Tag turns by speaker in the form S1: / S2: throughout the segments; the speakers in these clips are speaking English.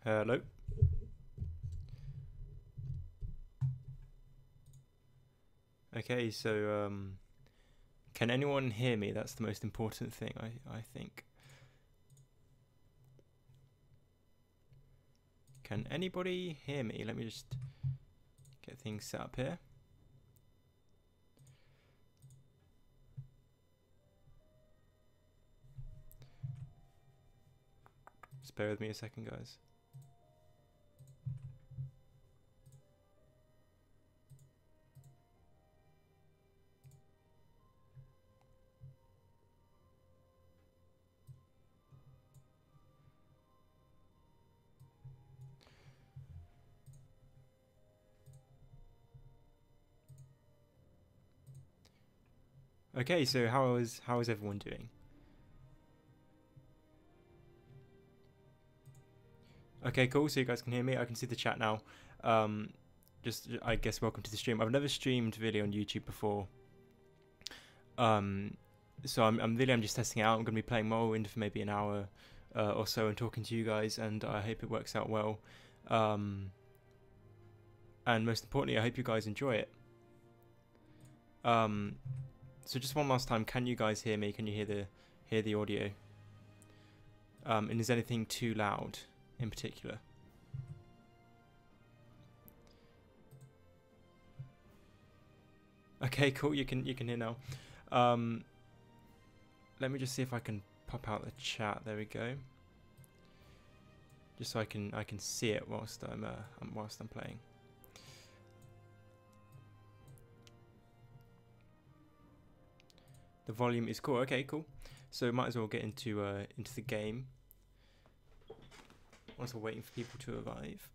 S1: Hello. Okay, so can anyone hear me? That's the most important thing, I think. Can anybody hear me? Let me just get things set up here. Just bear with me a second, guys. Okay, so how is everyone doing? Okay, cool. So you guys can hear me. I can see the chat now. Just I guess welcome to the stream. I've never streamed really on YouTube before. So I'm just testing it out. I'm going to be playing Morrowind for maybe an hour or so and talking to you guys, and I hope it works out well. And most importantly, I hope you guys enjoy it. So just one last time, can you guys hear me? Can you hear the audio? And is anything too loud in particular? Okay, cool. You can hear now. Let me just see if I can pop out the chat. There we go. Just so I can see it whilst I'm playing. The volume is cool. Okay, cool. So might as well get into the game. Whilst we're waiting for people to arrive.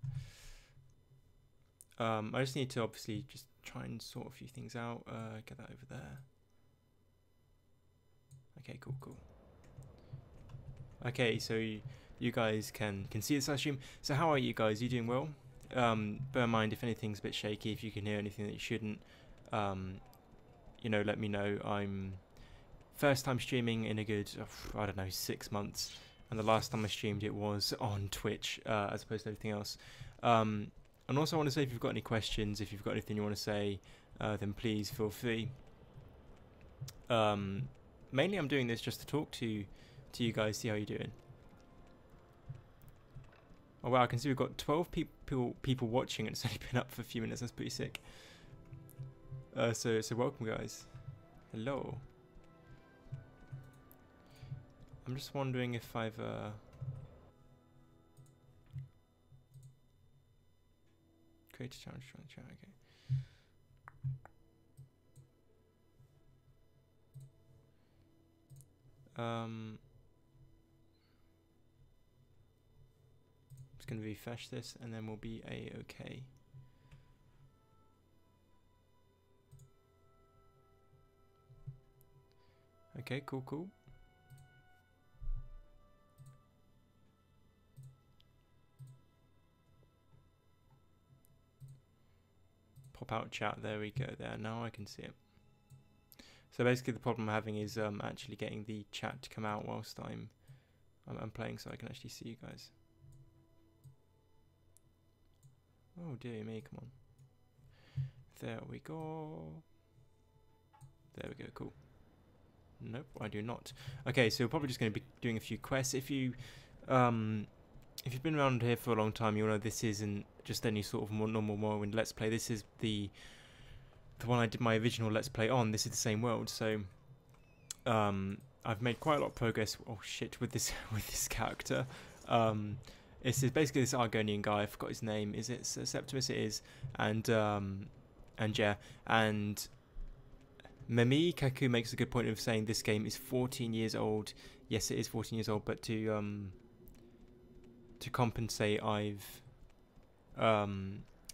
S1: I just need to obviously just try and sort a few things out. Get that over there. Okay, cool. Okay, so you guys can see this, I assume. So how are you guys? You doing well? Bear in mind if anything's a bit shaky, if you can hear anything that you shouldn't, you know, let me know. I'm first time streaming in a good, I don't know, 6 months. And the last time I streamed it was on Twitch, as opposed to anything else. And also I want to say, if you've got any questions, if you've got anything you want to say, then please feel free. Mainly I'm doing this just to talk to you guys, see how you're doing. Oh wow, I can see we've got 12 people watching and it's only been up for a few minutes. That's pretty sick. So welcome, guys. Hello. I'm just wondering if I've create a challenge on the chat. Okay. Just gonna refresh this and then we'll be okay. Okay, cool. Pop out chat, there we go, there, now I can see it. So basically the problem I'm having is actually getting the chat to come out whilst I'm playing, so I can actually see you guys. Oh dear me, come on. There we go. There we go, cool. Nope, I do not. Okay, so we're probably just going to be doing a few quests. If you've been around here for a long time, you'll know this isn't just any sort of normal Morrowind Let's Play. This is the one I did my original Let's Play on. This is the same world, so I've made quite a lot of progress. Oh shit, with this character. It's basically this Argonian guy. I forgot his name. Is it Septimus? It is, and yeah, and Memi Kaku makes a good point of saying this game is 14 years old. Yes, it is 14 years old, but to compensate, I've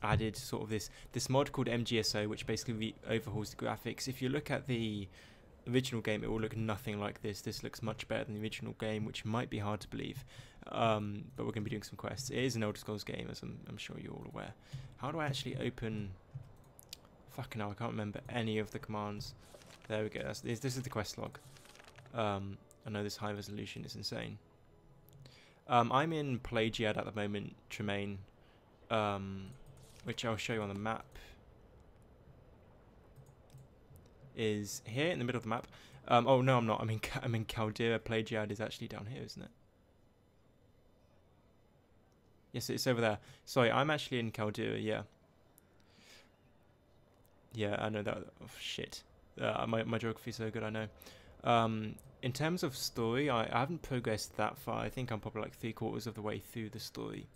S1: added sort of this mod called MGSO, which basically overhauls the graphics. If you look at the original game, it will look nothing like this. This looks much better than the original game, which might be hard to believe. But we're going to be doing some quests. It is an Elder Scrolls game, as I'm sure you're all aware. How do I actually open... Fucking hell, I can't remember any of the commands. There we go. This is the quest log. I know this high resolution is insane. I'm in Pelagiad at the moment, Tremaine, which I'll show you on the map. Is here in the middle of the map. Oh no, I'm not. I'm in Caldera. Pelagiad is actually down here, isn't it? Yes, it's over there. Sorry, I'm actually in Caldera. Yeah. Yeah, I know that. Oh, shit. My geography's so good. I know. In terms of story, I haven't progressed that far. I think I'm probably like 3/4 of the way through the story.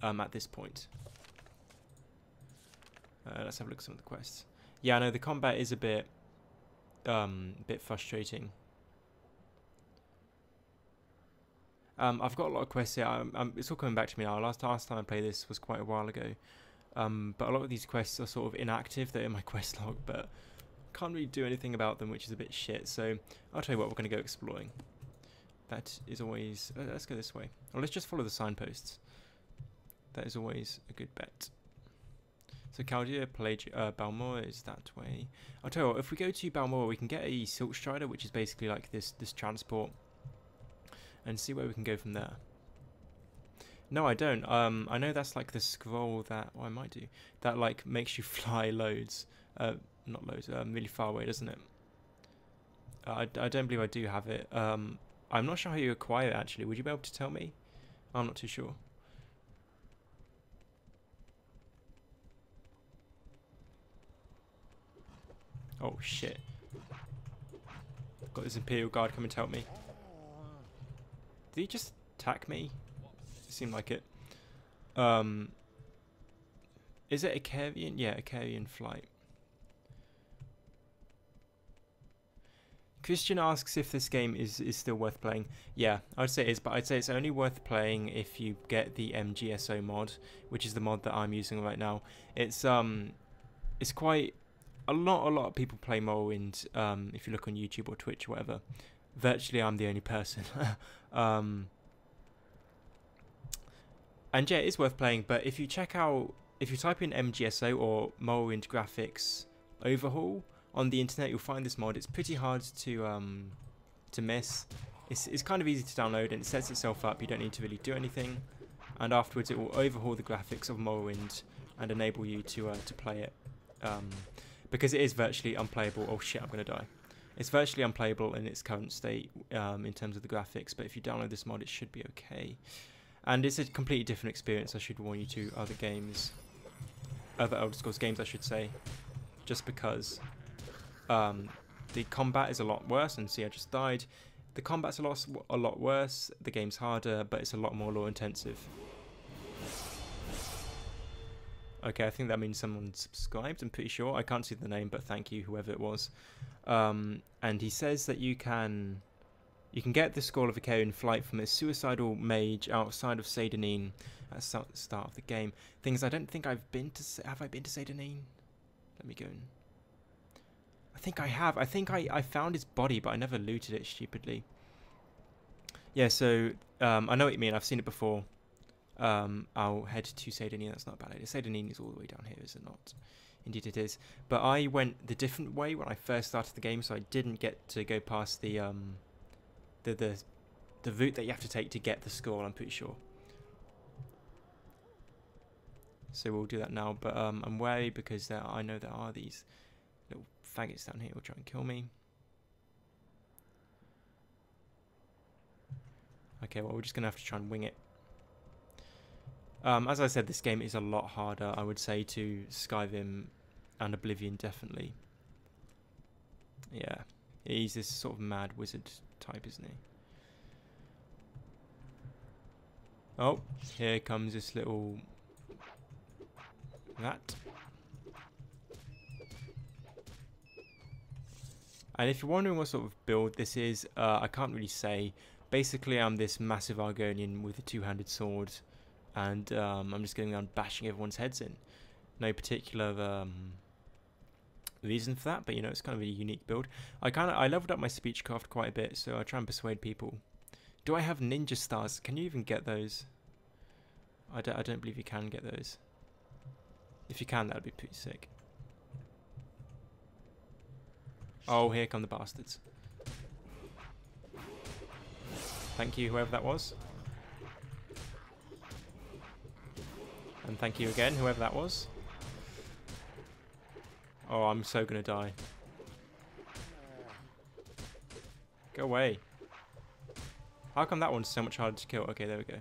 S1: At this point. Let's have a look at some of the quests. Yeah, I know the combat is a bit frustrating. I've got a lot of quests here. It's all coming back to me now. Last time I played this was quite a while ago. But a lot of these quests are sort of inactive. They're in my quest log, but can't really do anything about them, which is a bit shit. So I'll tell you what, we're going to go exploring. That is always... let's go this way. Or let's just follow the signposts. That is always a good bet. So Caldera, Balmora is that way. I'll tell you what, if we go to Balmora, we can get a Silk Strider, which is basically like this transport, and see where we can go from there. No, I don't. I know that's like the scroll that... Well, I might do. That like makes you fly loads. Not loads, really far away, doesn't it? I don't believe I do have it. I'm not sure how you acquire it, actually. Would you be able to tell me? I'm not too sure. Oh, shit. Got this Imperial Guard coming to help me. Did he just attack me? It seemed like it. Is it a Carian? Yeah, a Carian flight. Christian asks if this game is still worth playing. Yeah, I would say it is, but I'd say it's only worth playing if you get the MGSO mod, which is the mod that I'm using right now. It's quite a lot of people play Morrowind. If you look on YouTube or Twitch or whatever, virtually I'm the only person. And yeah, it is worth playing. But if you check out, if you type in MGSO or Morrowind graphics overhaul on the internet, you'll find this mod. It's pretty hard to miss. It's kind of easy to download, and it sets itself up. You don't need to really do anything, and afterwards it will overhaul the graphics of Morrowind and enable you to play it. Because it is virtually unplayable. Oh shit, I'm gonna die. It's virtually unplayable in its current state in terms of the graphics, but if you download this mod, it should be okay. And it's a completely different experience, I should warn you, to other games. Other Elder Scrolls games, I should say. Just because the combat is a lot worse, and see, I just died. The combat's a lot worse, the game's harder, but it's a lot more lore intensive. Okay, I think that means someone subscribed, I'm pretty sure. I can't see the name, but thank you, whoever it was. And he says that you can get the Scroll of Icarian Flight from a suicidal mage outside of Seydanine at the start of the game. Things I don't think I've been to... Have I been to Seydanine? Let me go and... I think I have. I think I found his body, but I never looted it stupidly. Yeah, so I know what you mean. I've seen it before. I'll head to Seydanine. That's not a bad idea. Seydanine is all the way down here, is it not? Indeed it is. But I went the different way when I first started the game, so I didn't get to go past the route that you have to take to get the scroll, I'm pretty sure. So we'll do that now, but I'm wary because I know there are these little faggots down here who will try and kill me. Okay, well, we're just going to have to try and wing it. As I said, this game is a lot harder, I would say, to Skyrim and Oblivion, definitely. Yeah, he's this sort of mad wizard type, isn't he? Oh, here comes this little... rat. And if you're wondering what sort of build this is, I can't really say. Basically, I'm this massive Argonian with a two-handed sword, and I'm just going around bashing everyone's heads in. No particular reason for that, but you know, it's kind of a unique build. I leveled up my speechcraft quite a bit, so I try and persuade people. Do I have ninja stars? Can you even get those? I don't believe you can get those. If you can, that'd be pretty sick. Oh, here come the bastards. Thank you, whoever that was. Thank you again, whoever that was. Oh, I'm so gonna die. Go away. How come that one's so much harder to kill? Okay, there we go.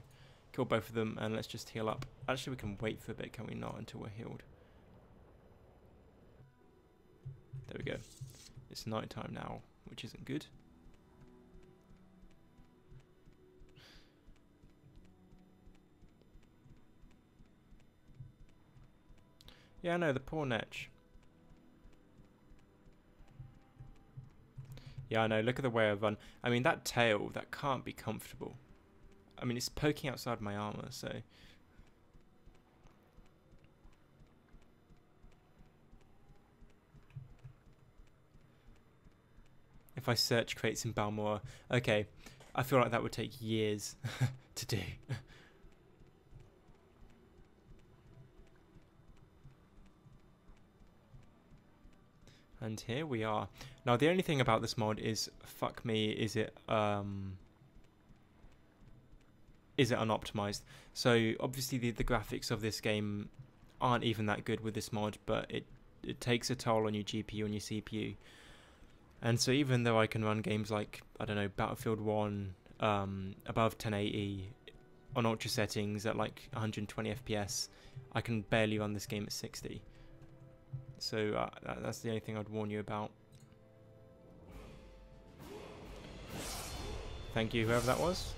S1: Kill both of them, and let's just heal up. Actually, we can wait for a bit, can we not, until we're healed? There we go. It's night time now, which isn't good. Yeah, I know, the poor Netch. Yeah, I know, look at the way I run. I mean, that tail, that can't be comfortable. I mean, it's poking outside my armor, so... If I search crates in Balmora... Okay, I feel like that would take years to do. And here we are. Now, the only thing about this mod is, fuck me, is it unoptimized? So, obviously, the graphics of this game aren't even that good with this mod, but it takes a toll on your GPU and your CPU. And so, even though I can run games like, I don't know, Battlefield 1 above 1080 on ultra settings at like 120 FPS, I can barely run this game at 60. So that's the only thing I'd warn you about. Thank you, whoever that was.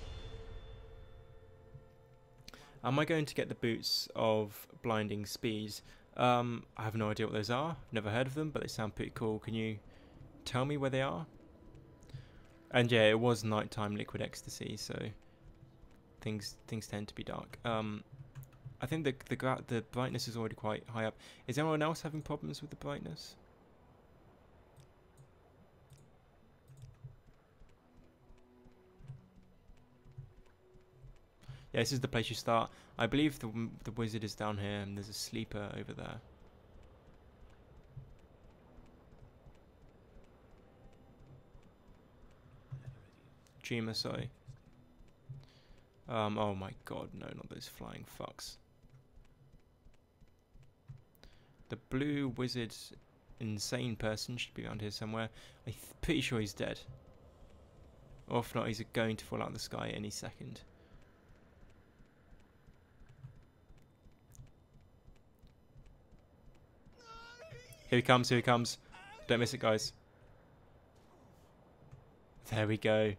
S1: Am I going to get the boots of blinding speed? I have no idea what those are. Never heard of them, but they sound pretty cool. Can you tell me where they are? And yeah, it was nighttime liquid ecstasy, so things tend to be dark. I think the brightness is already quite high up. Is anyone else having problems with the brightness? Yeah, this is the place you start. I believe the wizard is down here, and there's a sleeper over there. Dreamer, sorry. Oh my god, no, not those flying fucks. The blue wizard insane person should be around here somewhere. I'm pretty sure he's dead. Or if not, he's going to fall out of the sky any second. Here he comes, here he comes. Don't miss it, guys. There we go.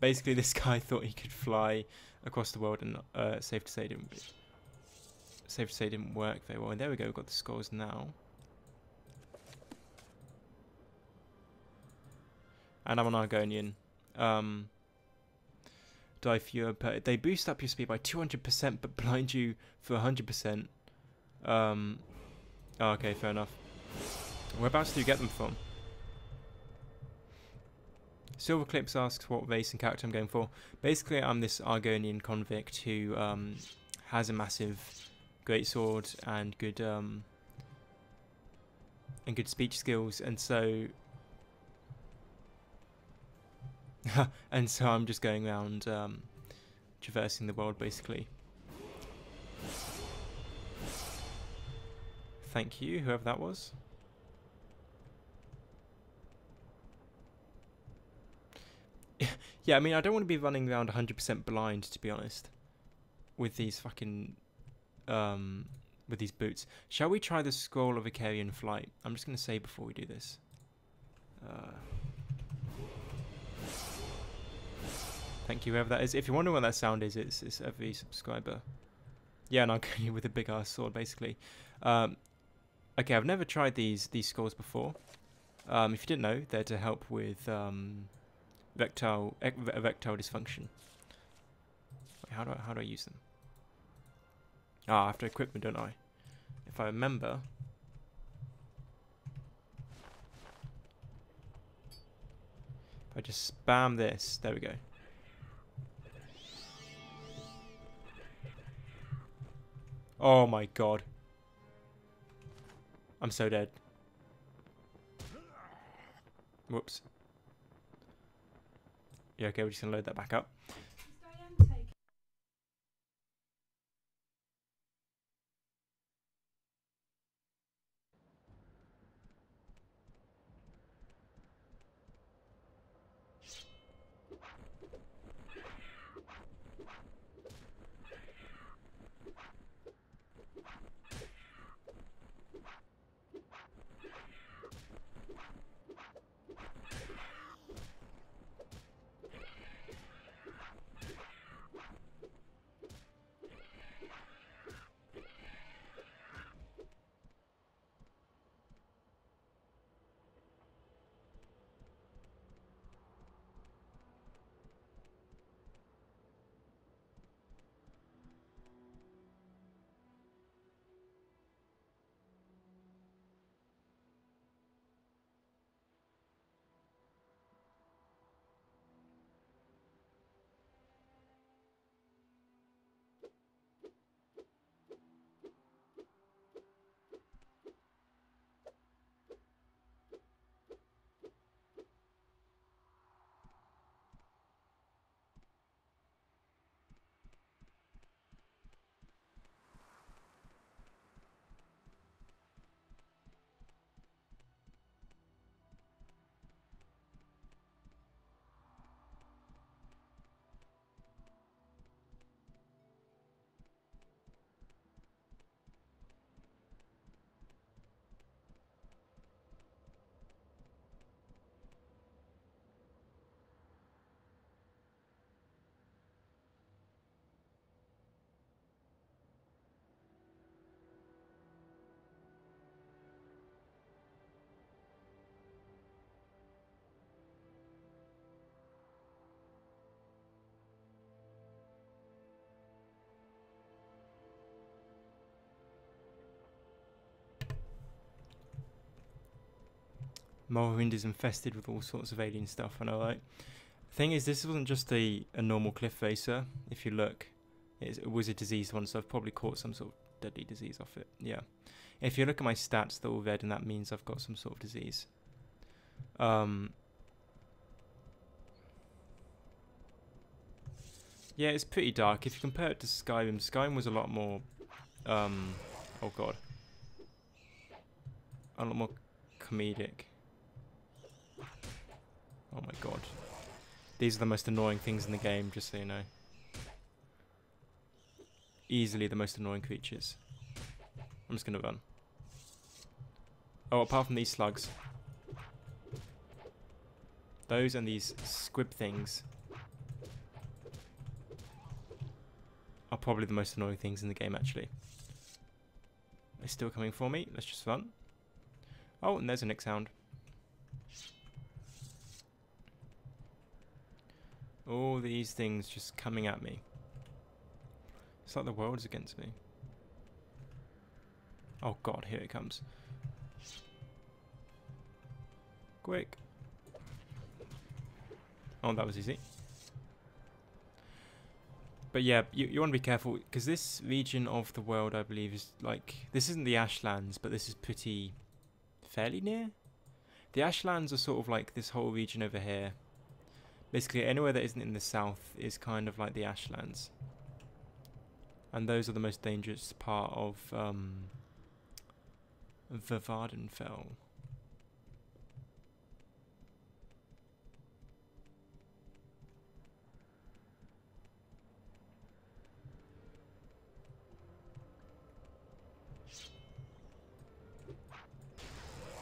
S1: Basically, this guy thought he could fly across the world, and safe to say didn't work very well. And there we go, we've got the scores now. And I'm an Argonian. Die fewer, but they boost up your speed by 200%, but blind you for 100%. Oh, okay, fair enough. Whereabouts do you get them from? Silver Clips asks what race and character I'm going for. Basically, I'm this Argonian convict who has a massive greatsword and good speech skills, and so and so I'm just going around traversing the world, basically. Thank you, whoever that was. Yeah, I mean, I don't want to be running around 100% blind, to be honest, with these fucking, with these boots. Shall we try the Scroll of Icarian Flight? I'm just going to say before we do this. Thank you, whoever that is. If you wonder what that sound is, it's every subscriber. Yeah, and I'll go you with a big ass sword, basically. Okay, I've never tried these scrolls before. If you didn't know, they're to help with erectile dysfunction. Wait, how do I use them? Ah, I have to equip them, don't I? If I remember. If I just spam this, there we go. Oh my god. I'm so dead. Whoops. Yeah, okay, we're just gonna load that back up. Morrowind is infested with all sorts of alien stuff, I know, right? Thing is, this wasn't just a normal cliff facer. If you look, it was a diseased one, so I've probably caught some sort of deadly disease off it. Yeah. If you look at my stats, they're all red, and that means I've got some sort of disease. Yeah, it's pretty dark. If you compare it to Skyrim, Skyrim was a lot more, oh god, a lot more comedic. Oh my god. These are the most annoying things in the game, just so you know. Easily the most annoying creatures. I'm just gonna run. Oh, apart from these slugs. Those and these squib things are probably the most annoying things in the game, actually. They're still coming for me. Let's just run. Oh, and there's a Nick sound. All these things just coming at me. It's like the world's against me. Oh god, here it comes. Quick. Oh, that was easy. But yeah, you want to be careful, because this region of the world, I believe, is like... This isn't the Ashlands, but this is pretty... fairly near? The Ashlands are sort of like this whole region over here. Basically, anywhere that isn't in the south is kind of like the Ashlands. And those are the most dangerous part of Vardenfell.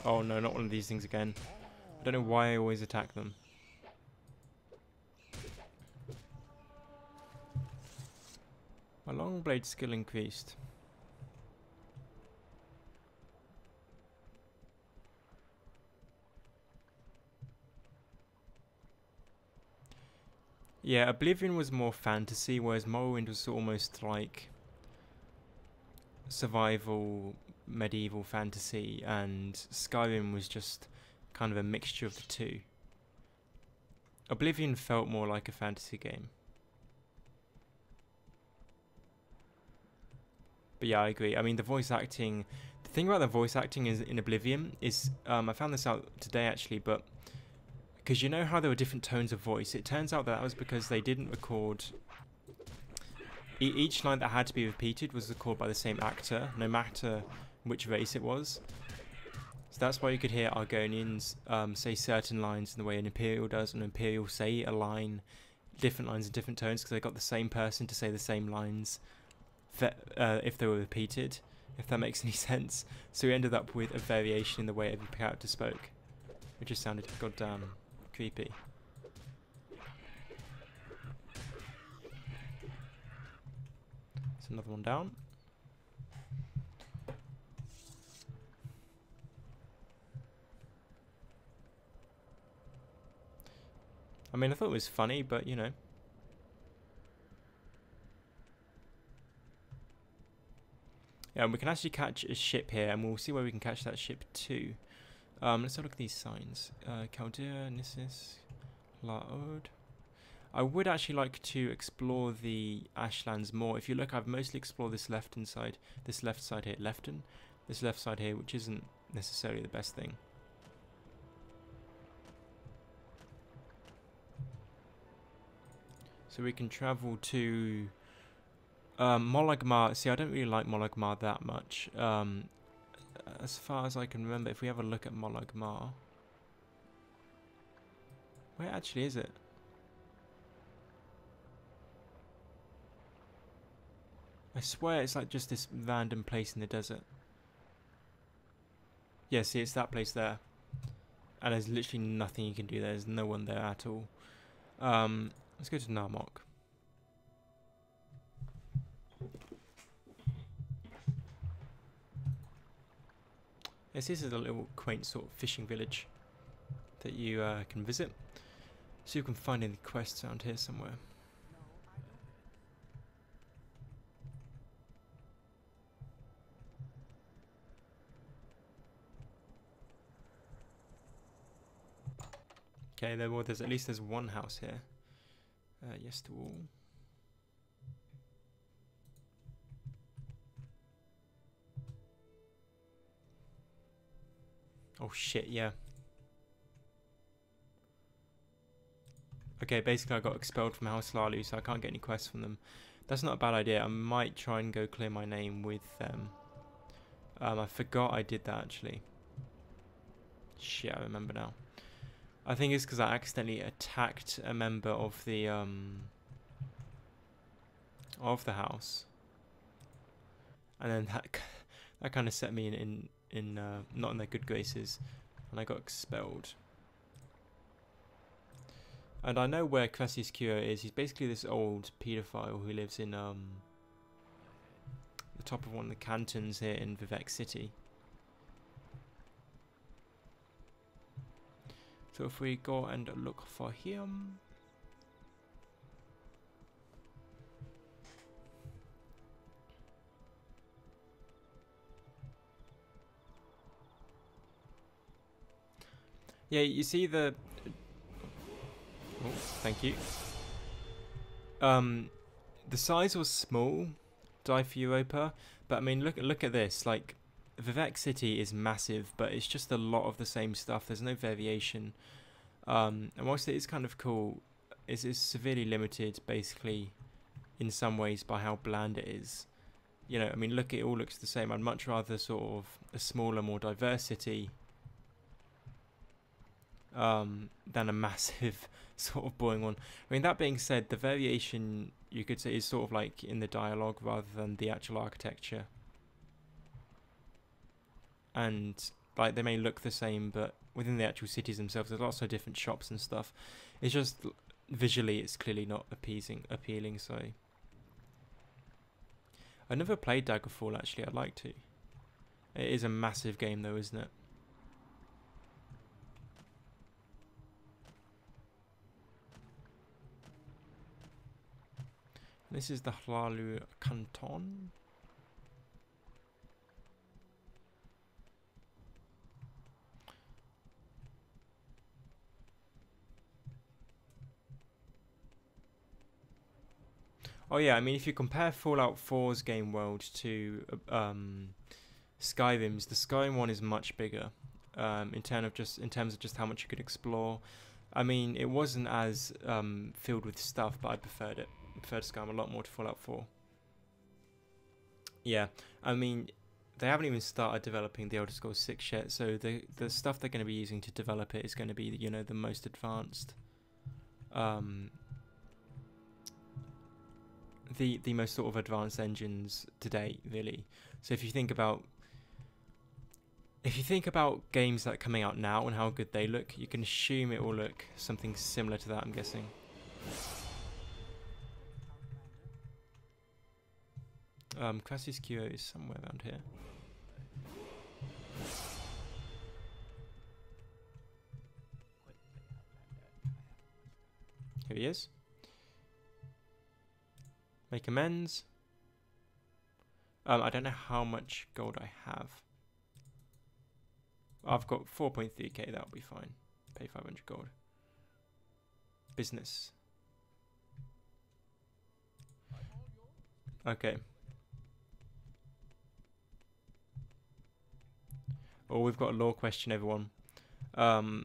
S1: Oh no, not one of these things again. I don't know why I always attack them. My long blade skill increased. Yeah, Oblivion was more fantasy, whereas Morrowind was almost like survival, medieval fantasy, and Skyrim was just kind of a mixture of the two. Oblivion felt more like a fantasy game. But yeah, I agree. I mean, the voice acting... The thing about the voice acting is in Oblivion is... I found this out today, actually, but... Because you know how there were different tones of voice? It turns out that was because they didn't record... Each line that had to be repeated was recorded by the same actor, no matter which race it was. So that's why you could hear Argonians say certain lines in the way an Imperial does, and an Imperial say a line, different lines in different tones, because they got the same person to say the same lines if they were repeated, if that makes any sense. So we ended up with a variation in the way every character spoke. It just sounded goddamn creepy. There's another one down. I mean, I thought it was funny, but you know. Yeah, and we can actually catch a ship here, and we'll see where we can catch that ship too. Let's have a look at these signs. Chaldea, Nissus, Laod. I would actually like to explore the Ashlands more. If you look, I've mostly explored this left side here, this left side here, which isn't necessarily the best thing. So we can travel to Molagmar. See, I don't really like Molagmar that much. As far as I can remember, if we have a look at Molagmar, where actually is it? I swear it's like just this random place in the desert. Yeah, see, it's that place there. And there's literally nothing you can do there. There's no one there at all. Let's go to Narmok. Yes, this is a little quaint sort of fishing village that you can visit. So you can find any quests around here somewhere. Okay, well, there's at least there's one house here. Yes to all. Oh shit, yeah. Okay, basically I got expelled from House Lalu, so I can't get any quests from them. That's not a bad idea. I might try and go clear my name with them. I forgot I did that actually. Shit, I remember now. I think it's because I accidentally attacked a member of the house, and then that kind of set me in not in their good graces, and I got expelled. And I know where Crassus Cure is. He's basically this old paedophile who lives in the top of one of the cantons here in Vivek City. So if we go and look for him. Yeah, you see the... Oh, thank you. The size was small, die for Europa, but I mean, look at this. Like, Vivek City is massive, but it's just a lot of the same stuff. There's no variation. And whilst it is kind of cool, it's severely limited, basically, in some ways by how bland it is. You know, I mean, look, it all looks the same. I'd much rather sort of a smaller, more diverse city than a massive sort of boring one. I mean, that being said, the variation you could say is sort of like in the dialogue rather than the actual architecture. And like they may look the same, but within the actual cities themselves, there's lots of different shops and stuff. It's just visually, it's clearly not appealing. So I never played Daggerfall actually. I'd like to. It is a massive game though, isn't it? This is the Hlalu Canton. Oh yeah, I mean, if you compare Fallout 4's game world to Skyrim's, the Skyrim one is much bigger in terms of just how much you could explore. I mean, it wasn't as filled with stuff, but I preferred it. I preferred Skyrim a lot more to Fallout 4. Yeah, I mean, they haven't even started developing the Elder Scrolls 6 yet, so the stuff they're going to be using to develop it is going to be, you know, the most advanced, the most sort of advanced engines to date, really. So if you think about games that are coming out now and how good they look, you can assume it will look something similar to that, I'm guessing. Crassus Q is somewhere around here. Here he is. Make amends. I don't know how much gold I have. I've got 4.3k, that'll be fine. Pay 500 gold. Business. Okay. Oh, we've got a lore question, everyone. Brad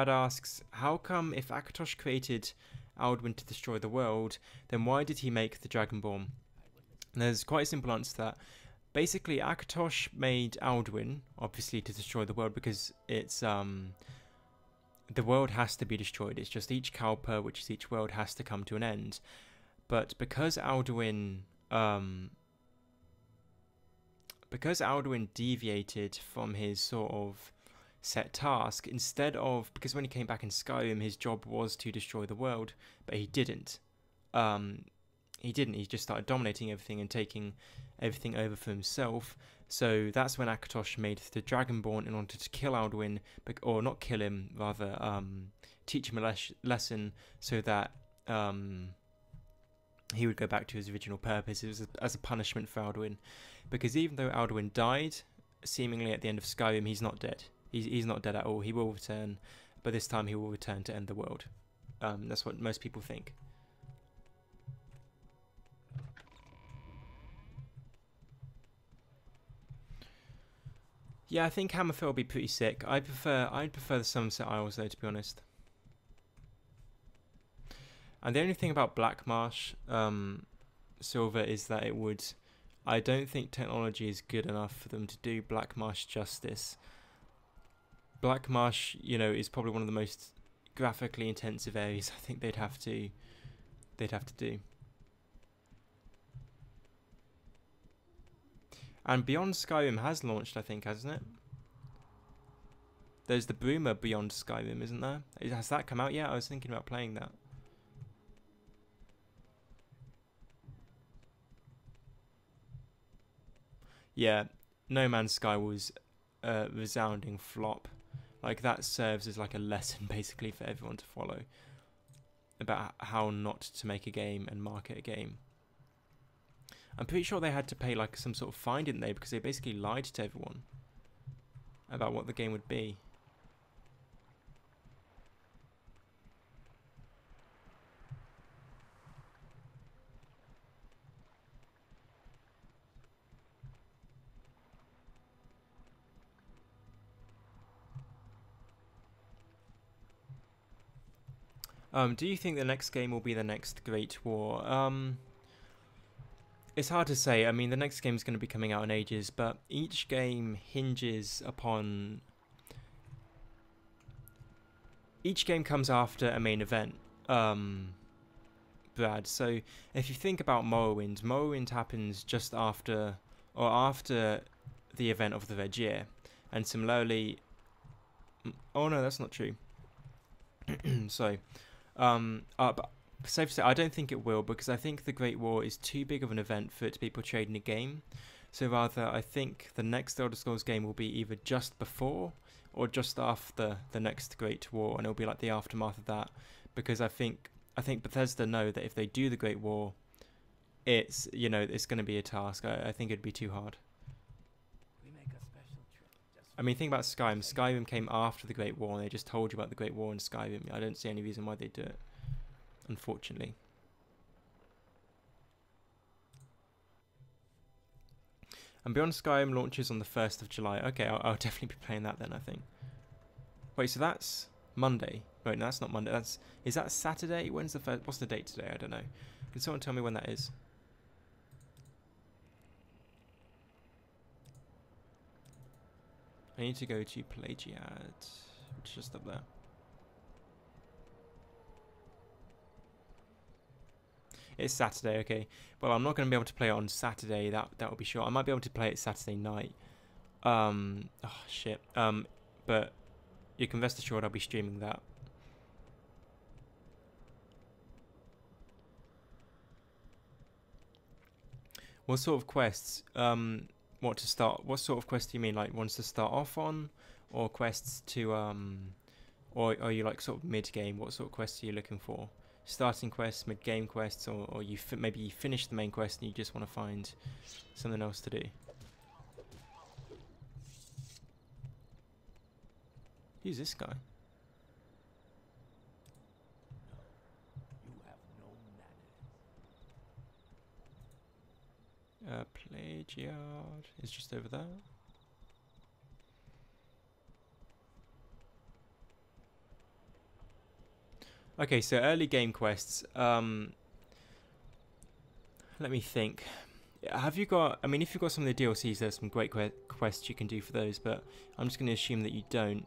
S1: asks, how come if Akatosh created Alduin to destroy the world, then why did he make the Dragonborn? And there's quite a simple answer to that. Basically, Akatosh made Alduin, obviously, to destroy the world because it's the world has to be destroyed. It's just each Kalpa, which is each world, has to come to an end. But because Alduin deviated from his sort of set task, because when he came back in Skyrim, his job was to destroy the world, but he didn't. He just started dominating everything and taking everything over for himself. So that's when Akatosh made the Dragonborn in order to kill Alduin, or not kill him, rather teach him a lesson so that he would go back to his original purpose. It was as a punishment for Alduin, because even though Alduin died, seemingly at the end of Skyrim, he's not dead. He's not dead at all. He will return, but this time he will return to end the world. That's what most people think. Yeah, I think Hammerfell will be pretty sick. I'd prefer the Sunset Isles though, to be honest. And the only thing about Black Marsh Silver is that it would... I don't think technology is good enough for them to do Black Marsh justice. Black Marsh, you know, is probably one of the most graphically intensive areas I think they'd have to do. And Beyond Skyrim has launched, I think, hasn't it? There's the Bruma Beyond Skyrim, isn't there? Has that come out yet? I was thinking about playing that. Yeah, No Man's Sky was a resounding flop. Like, that serves as like a lesson basically for everyone to follow about how not to make a game and market a game. I'm pretty sure they had to pay like some sort of fine, didn't they? Because they basically lied to everyone about what the game would be. Do you think the next game will be the next Great War? It's hard to say. I mean, the next game is going to be coming out in ages, but each game hinges upon... Each game comes after a main event, Brad. So if you think about Morrowind, Morrowind happens just after, or after the event of the Red Year. And similarly... Oh no, that's not true. So... but safe to say, I don't think it will, because I think the Great War is too big of an event for it to be portrayed in a game. So rather, I think the next Elder Scrolls game will be either just before or just after the next Great War, and it'll be like the aftermath of that. Because I think Bethesda know that if they do the Great War, it's, you know, it's going to be a task. I think it'd be too hard. I mean, think about Skyrim. Skyrim came after the Great War, and they just told you about the Great War in Skyrim. I don't see any reason why they do it, unfortunately. And Beyond Skyrim launches on the 1st of July. Okay, I'll definitely be playing that then, I think. Wait, so that's Monday. Wait, no, that's not Monday. Is that Saturday? When's the first? What's the date today? I don't know. Can someone tell me when that is? I need to go to Pelagiad, which is just up there. It's Saturday, okay. Well, I'm not going to be able to play it on Saturday, that will be sure. I might be able to play it Saturday night. Oh, shit. But you can rest assured I'll be streaming that. What sort of quests? What sort of quests do you mean? Like ones to start off on, or quests to or are you like sort of mid game? What sort of quests are you looking for? Starting quests, mid game quests, or maybe you finish the main quest and you just want to find something else to do. Who's this guy? Pelagiad is just over there. Okay, so early game quests. Let me think. Have you got... I mean, if you've got some of the DLCs, there's some great quests you can do for those, but I'm just going to assume that you don't.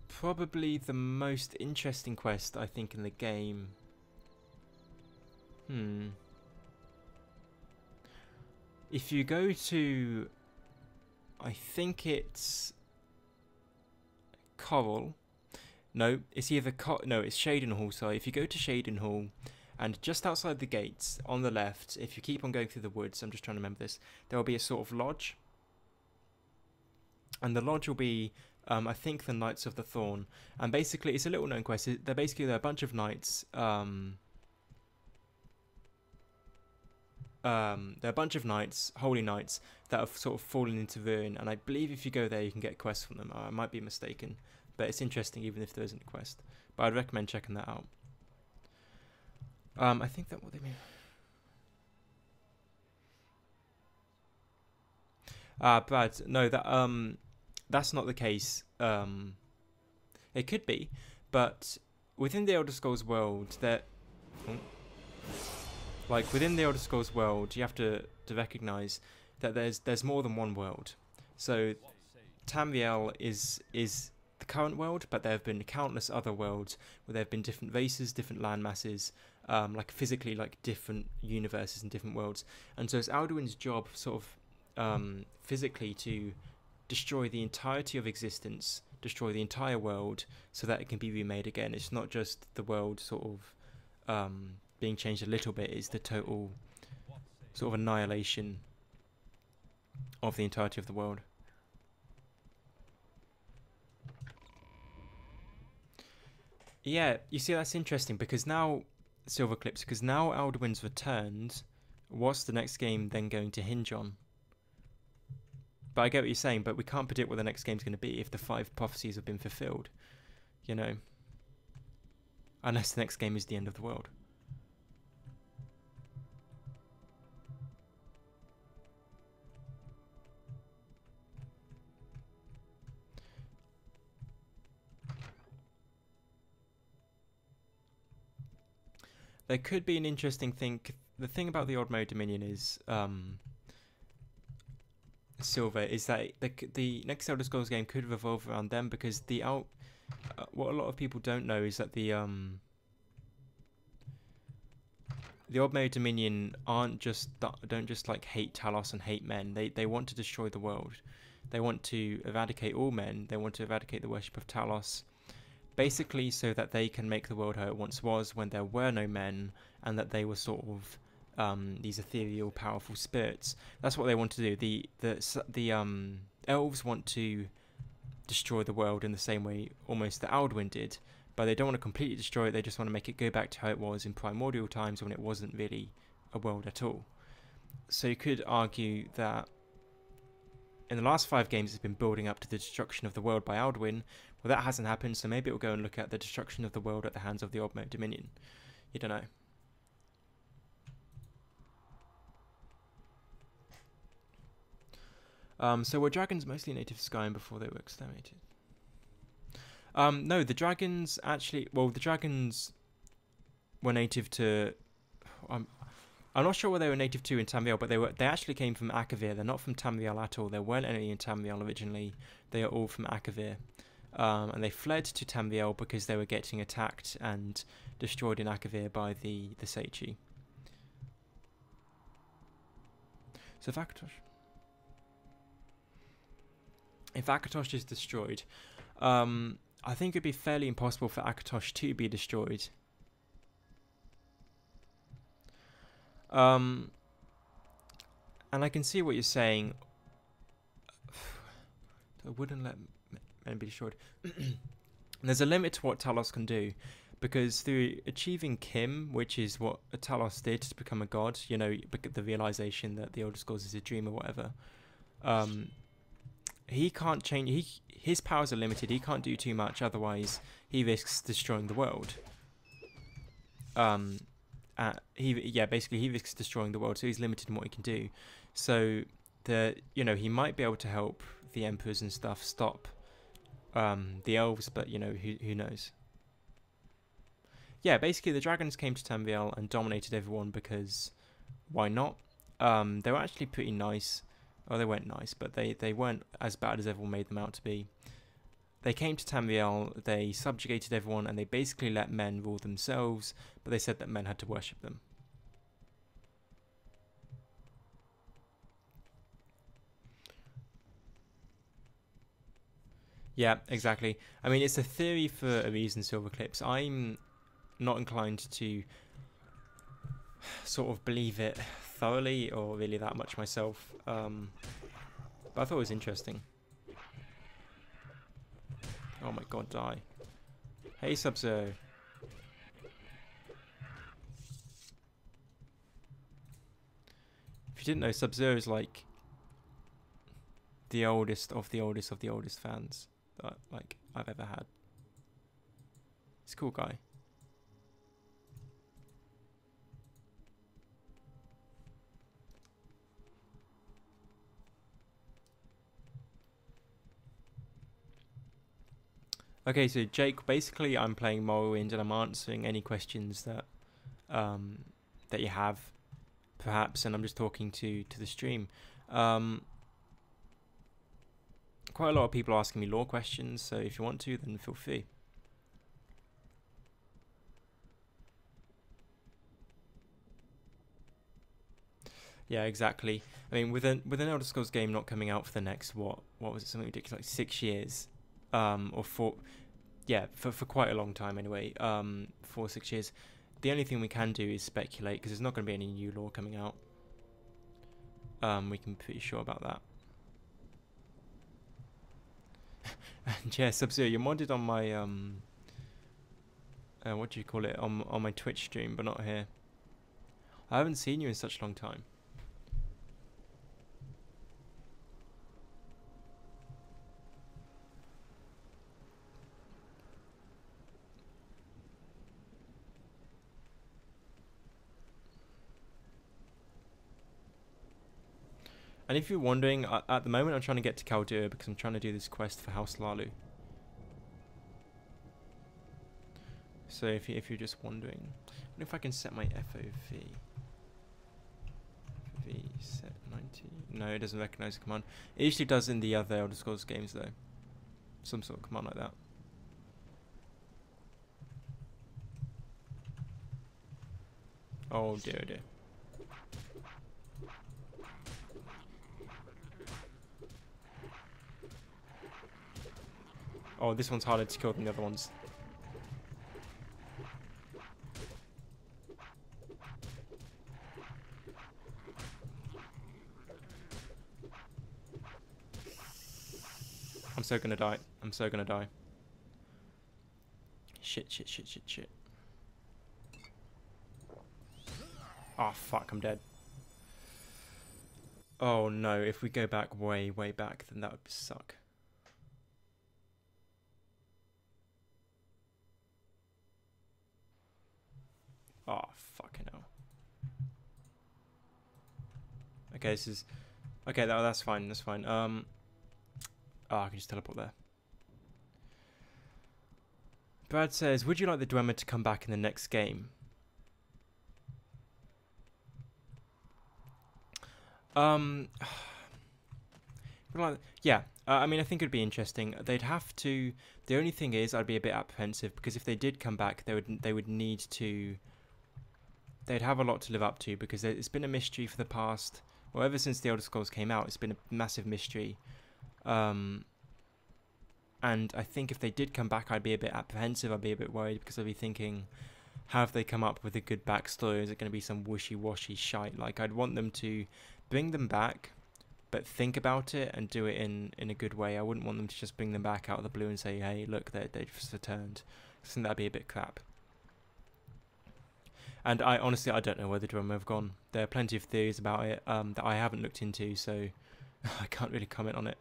S1: Probably the most interesting quest, I think, in the game... If you go to... I think it's... Coral. No, it's either... No, it's Shadenhall. So if you go to Shadenhall, and just outside the gates, on the left, if you keep on going through the woods, I'm just trying to remember this, there will be a sort of lodge. And the lodge will be... I think the Knights of the Thorn. And basically, it's a little known quest. They're a bunch of knights... there are a bunch of knights, holy knights, that have sort of fallen into ruin, and I believe if you go there you can get quests from them. I might be mistaken, but it's interesting even if there isn't a quest. But I'd recommend checking that out. I think that what they mean. Brad, no, that's not the case. It could be, but within the Elder Scrolls world, within the Elder Scrolls world, you have to recognize that there's more than one world. So Tamriel is the current world, but there have been countless other worlds where there have been different races, different land masses, like physically, like different universes and different worlds. And so it's Alduin's job, sort of physically, to destroy the entirety of existence, destroy the entire world, so that it can be remade again. It's not just the world sort of being changed a little bit, it's the total sort of annihilation of the entirety of the world. Yeah, you see, that's interesting, because now, Silverclips, because now Alduin's returned, what's the next game then going to hinge on? But I get what you're saying, but we can't predict what the next game's going to be if the 5 prophecies have been fulfilled, you know? Unless the next game is the end of the world. There could be an interesting thing. The thing about the Old Mode Dominion is, Silver, is that the next Elder Scrolls game could revolve around them, because what a lot of people don't know is that the Old Mode Dominion don't just like hate Talos and hate men. They want to destroy the world. They want to eradicate all men. They want to eradicate the worship of Talos, basically so that they can make the world how it once was, when there were no men, and that they were sort of these ethereal, powerful spirits. That's what they want to do. The elves want to destroy the world in the same way almost that Alduin did, but they don't want to completely destroy it. They just want to make it go back to how it was in primordial times, when it wasn't really a world at all. So you could argue that in the last 5 games it's been building up to the destruction of the world by Alduin. Well, that hasn't happened, so maybe it will go and look at the destruction of the world at the hands of the Old Mode Dominion. You don't know. So were dragons mostly native to Skyrim before they were exterminated? No, the dragons actually... Well, the dragons were native to... I'm not sure where they were native to in Tamriel, but they actually came from Akavir. They're not from Tamriel at all. There weren't any in Tamriel originally. They are all from Akavir. And they fled to Tamriel because they were getting attacked and destroyed in Akavir by the Seichi. So if Akatosh is destroyed, I think it'd be fairly impossible for Akatosh to be destroyed. And I can see what you're saying. I wouldn't let men be destroyed. There's a limit to what Talos can do, because through achieving Kim, which is what Talos did to become a god, you know, the realization that the Elder Scrolls is a dream or whatever, he can't change. His powers are limited. He can't do too much, otherwise he risks destroying the world. Basically he risks destroying the world, so he's limited in what he can do. So he might be able to help the emperors and stuff stop the elves, but who knows. Yeah, basically the dragons came to Tamriel and dominated everyone because why not? They were actually pretty nice. Oh, they weren't nice, but they weren't as bad as everyone made them out to be. They came to Tamriel, they subjugated everyone, and they basically let men rule themselves, but they said that men had to worship them. Yeah, exactly. I mean, it's a theory for a reason, Silverclips. I'm not inclined to sort of believe it thoroughly or really that much myself, but I thought it was interesting. Oh my god, die. Hey, Sub-Zero. If you didn't know, Sub-Zero is like the oldest of the oldest of the oldest fans that like I've ever had. He's a cool guy. Okay, so Jake, basically I'm playing Morrowind and I'm answering any questions that that you have, perhaps, and I'm just talking to the stream. Quite a lot of people are asking me lore questions, so if you want to, then feel free. Yeah, exactly. I mean, with an Elder Scrolls game not coming out for the next what was it, something ridiculous, like 6 years, or 4, yeah, for quite a long time anyway, 4-6 years. The only thing we can do is speculate, because there's not going to be any new lore coming out. We can be pretty sure about that. And yeah, Sub-Zero, you're modded on my what do you call it, on my Twitch stream, but not here. I haven't seen you in such a long time. And if you're wondering, at the moment I'm trying to get to Caldera because I'm trying to do this quest for House Lalu. So if you're just wondering, I wonder if I can set my FOV. FOV set 90. No, it doesn't recognize the command. It usually does in the other Elder Scrolls games though. Some sort of command like that. Oh dear, oh dear. Oh, this one's harder to kill than the other ones. I'm so gonna die. I'm so gonna die. Shit, shit, shit, shit, shit. Oh, fuck, I'm dead. Oh, no. If we go back way, way back, then that would suck. Oh, fucking hell. Okay, this is... Okay, that's fine, that's fine. Oh, I can just teleport there. Brad says, would you like the Dwemer to come back in the next game? Yeah, I mean, I think it'd be interesting. They'd have to... The only thing is, I'd be a bit apprehensive, because if they did come back, they would need to... They'd have a lot to live up to, because it's been a mystery for the past... Well, ever since the Elder Scrolls came out, it's been a massive mystery. And I think if they did come back, I'd be a bit apprehensive, I'd be a bit worried, because I'd be thinking, have they come up with a good backstory, or is it going to be some wishy-washy shite? Like, I'd want them to bring them back, but think about it and do it in a good way. I wouldn't want them to just bring them back out of the blue and say, hey, look, they just returned. I think that'd be a bit crap. And honestly, I don't know where the Dwemer have gone. There are plenty of theories about it that I haven't looked into, so I can't really comment on it.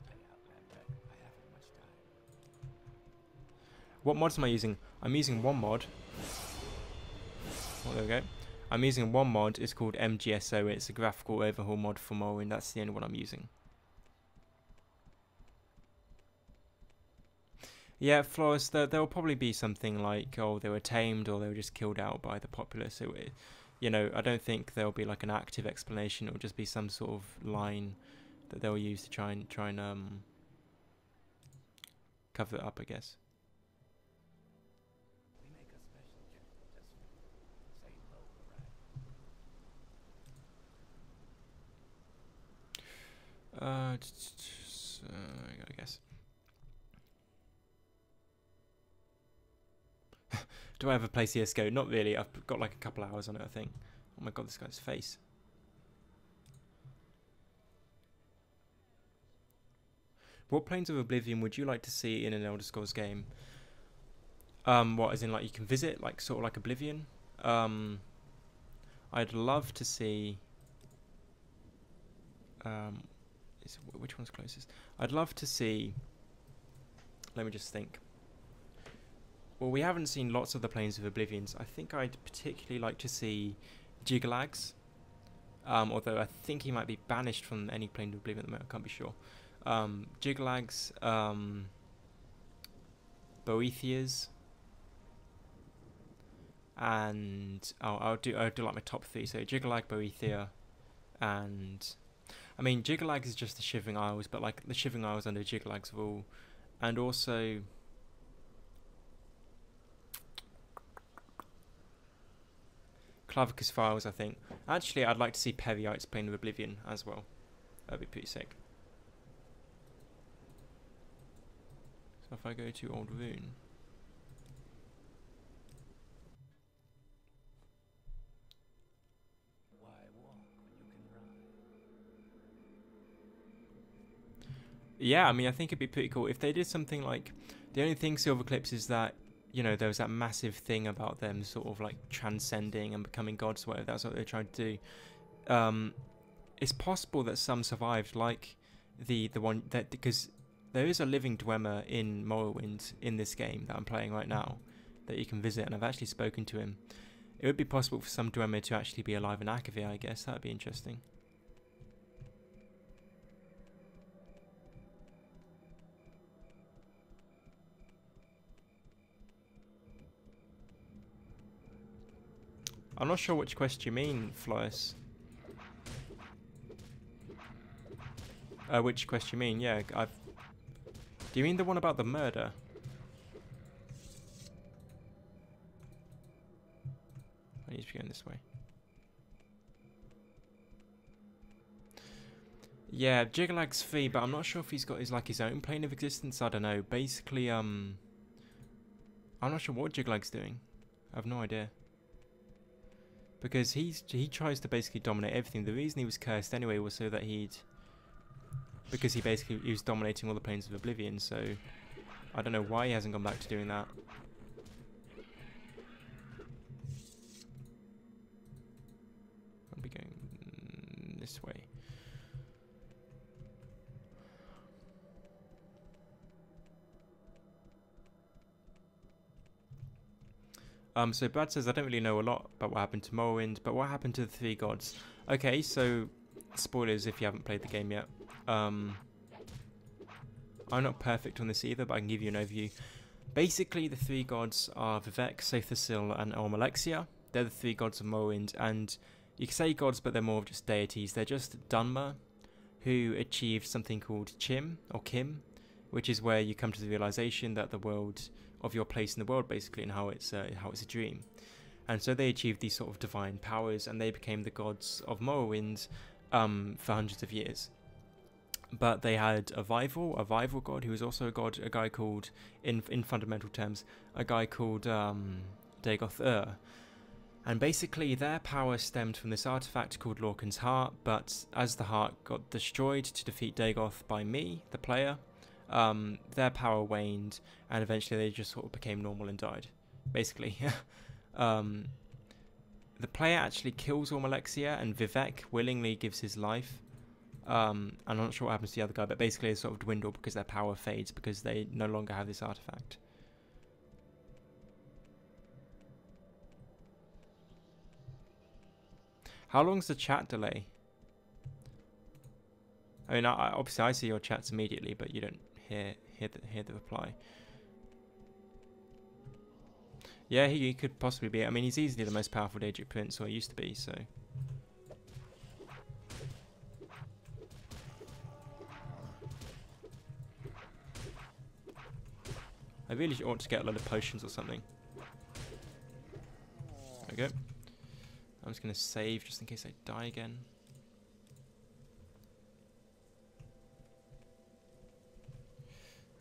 S1: What mods am I using? I'm using one mod. Oh, there we go. I'm using one mod. It's called MGSO. It's a graphical overhaul mod for Morrowind. That's the only one I'm using. Yeah, Flores, there'll probably be something like, oh, they were tamed or they were just killed out by the populace. So, you know, I don't think there'll be like an active explanation. It'll just be some sort of line that they'll use to try and cover it up, I guess. I guess. Do I ever play CSGO? Not really. I've got like a couple hours on it, I think. Oh my god, this guy's face. What Planes of Oblivion would you like to see in an Elder Scrolls game? What, as in like you can visit, like sort of like Oblivion? I'd love to see... Which one's closest? I'd love to see. Let me just think. Well, we haven't seen lots of the Plains of Oblivions. I think I'd particularly like to see Jigalags. Although I think he might be banished from any Plane of Oblivion at the moment. I can't be sure. Jigalags, Boethias, and I'll do like my top 3. So Jigalag, Boethia, and I mean Jigalag is just the Shivering Isles, but like the Shivering Isles under Jigalag's rule, and also Clavicus Files. I think actually I'd like to see Periite's Plane of Oblivion as well. That'd be pretty sick. So if I go to Old Rune. Yeah, I mean, I think it'd be pretty cool if they did something like. The only thing Silver Clips is that, you know, there was that massive thing about them sort of like transcending and becoming gods, or whatever. That's what they're trying to do. It's possible that some survived, like the one that, because there is a living Dwemer in Morrowind in this game that I'm playing right now that you can visit, and I've actually spoken to him. It would be possible for some Dwemer to actually be alive in Akavir, I guess. That'd be interesting. I'm not sure which quest you mean, Floris. Which quest you mean? Yeah, Do you mean the one about the murder? I need to be going this way. Yeah, Jigalag's free, but I'm not sure if he's got his own plane of existence. I don't know. Basically, I'm not sure what Jigalag's doing. I have no idea. Because he tries to basically dominate everything. The reason he was cursed anyway was so that because he was dominating all the Plains of Oblivion, so I don't know why he hasn't gone back to doing that. I'll be going this way. So Brad says, I don't really know a lot about what happened to Morrowind, but what happened to the 3 gods? Okay, so spoilers if you haven't played the game yet. I'm not perfect on this either, but I can give you an overview. Basically, the 3 gods are Vivec, Sothasil, and Ormalexia. They're the 3 gods of Morrowind, and you can say gods, but they're more of just deities. They're just Dunmer, who achieved something called Chim, or Kim, which is where you come to the realization that the world, of your place in the world, basically, and how it's a dream. And so they achieved these sort of divine powers, and they became the gods of Morrowind for hundreds of years. But they had a rival god who was also a god, a guy called, in fundamental terms, a guy called Dagoth Ur. And basically their power stemmed from this artifact called Lorcan's Heart, but as the heart got destroyed to defeat Dagoth by me, the player, their power waned, and eventually they just sort of became normal and died, basically. The player actually kills Ormalexia, and Vivec willingly gives his life. I'm not sure what happens to the other guy, but basically they sort of dwindle because their power fades because they no longer have this artifact. How long's the chat delay? I mean, obviously I see your chats immediately, but you don't hear the reply. Yeah, he could possibly be. I mean, he's easily the most powerful Daedric Prince, or he used to be, so. I really ought to get a lot of potions or something. There we go. I'm just going to save just in case I die again.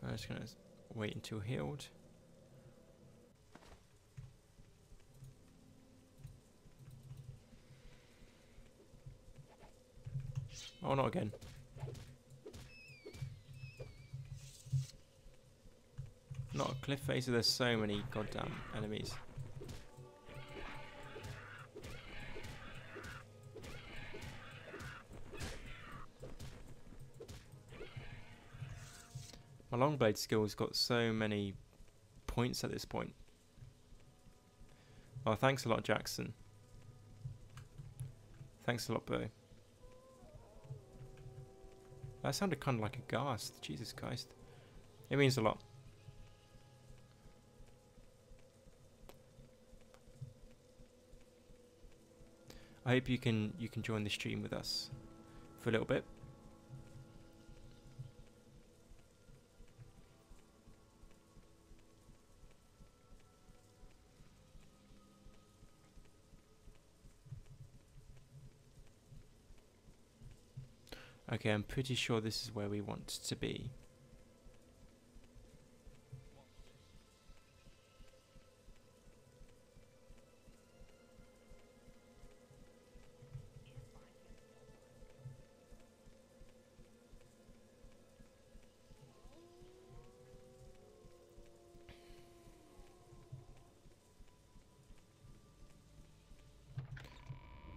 S1: I'm just going to wait until healed. Oh, not again. Not a cliff face, there's so many goddamn enemies. My long blade skill's got so many points at this point. Oh, thanks a lot, Jackson. Thanks a lot, Bo. That sounded kind of like a ghast. Jesus Christ. It means a lot. I hope you can join the stream with us for a little bit. Okay, I'm pretty sure this is where we want to be.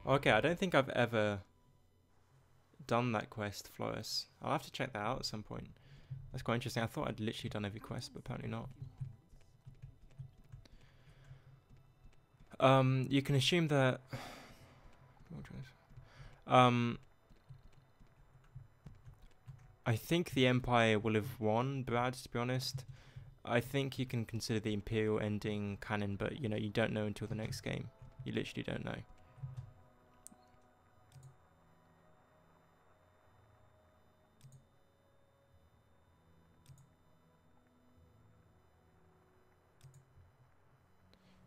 S1: Okay, I don't think I've ever done that quest, Flores. I'll have to check that out at some point. That's quite interesting. I thought I'd literally done every quest, but apparently not. You can assume that... I think the Empire will have won, Brad, to be honest. I think you can consider the Imperial ending canon, but, you know, you don't know until the next game. You literally don't know.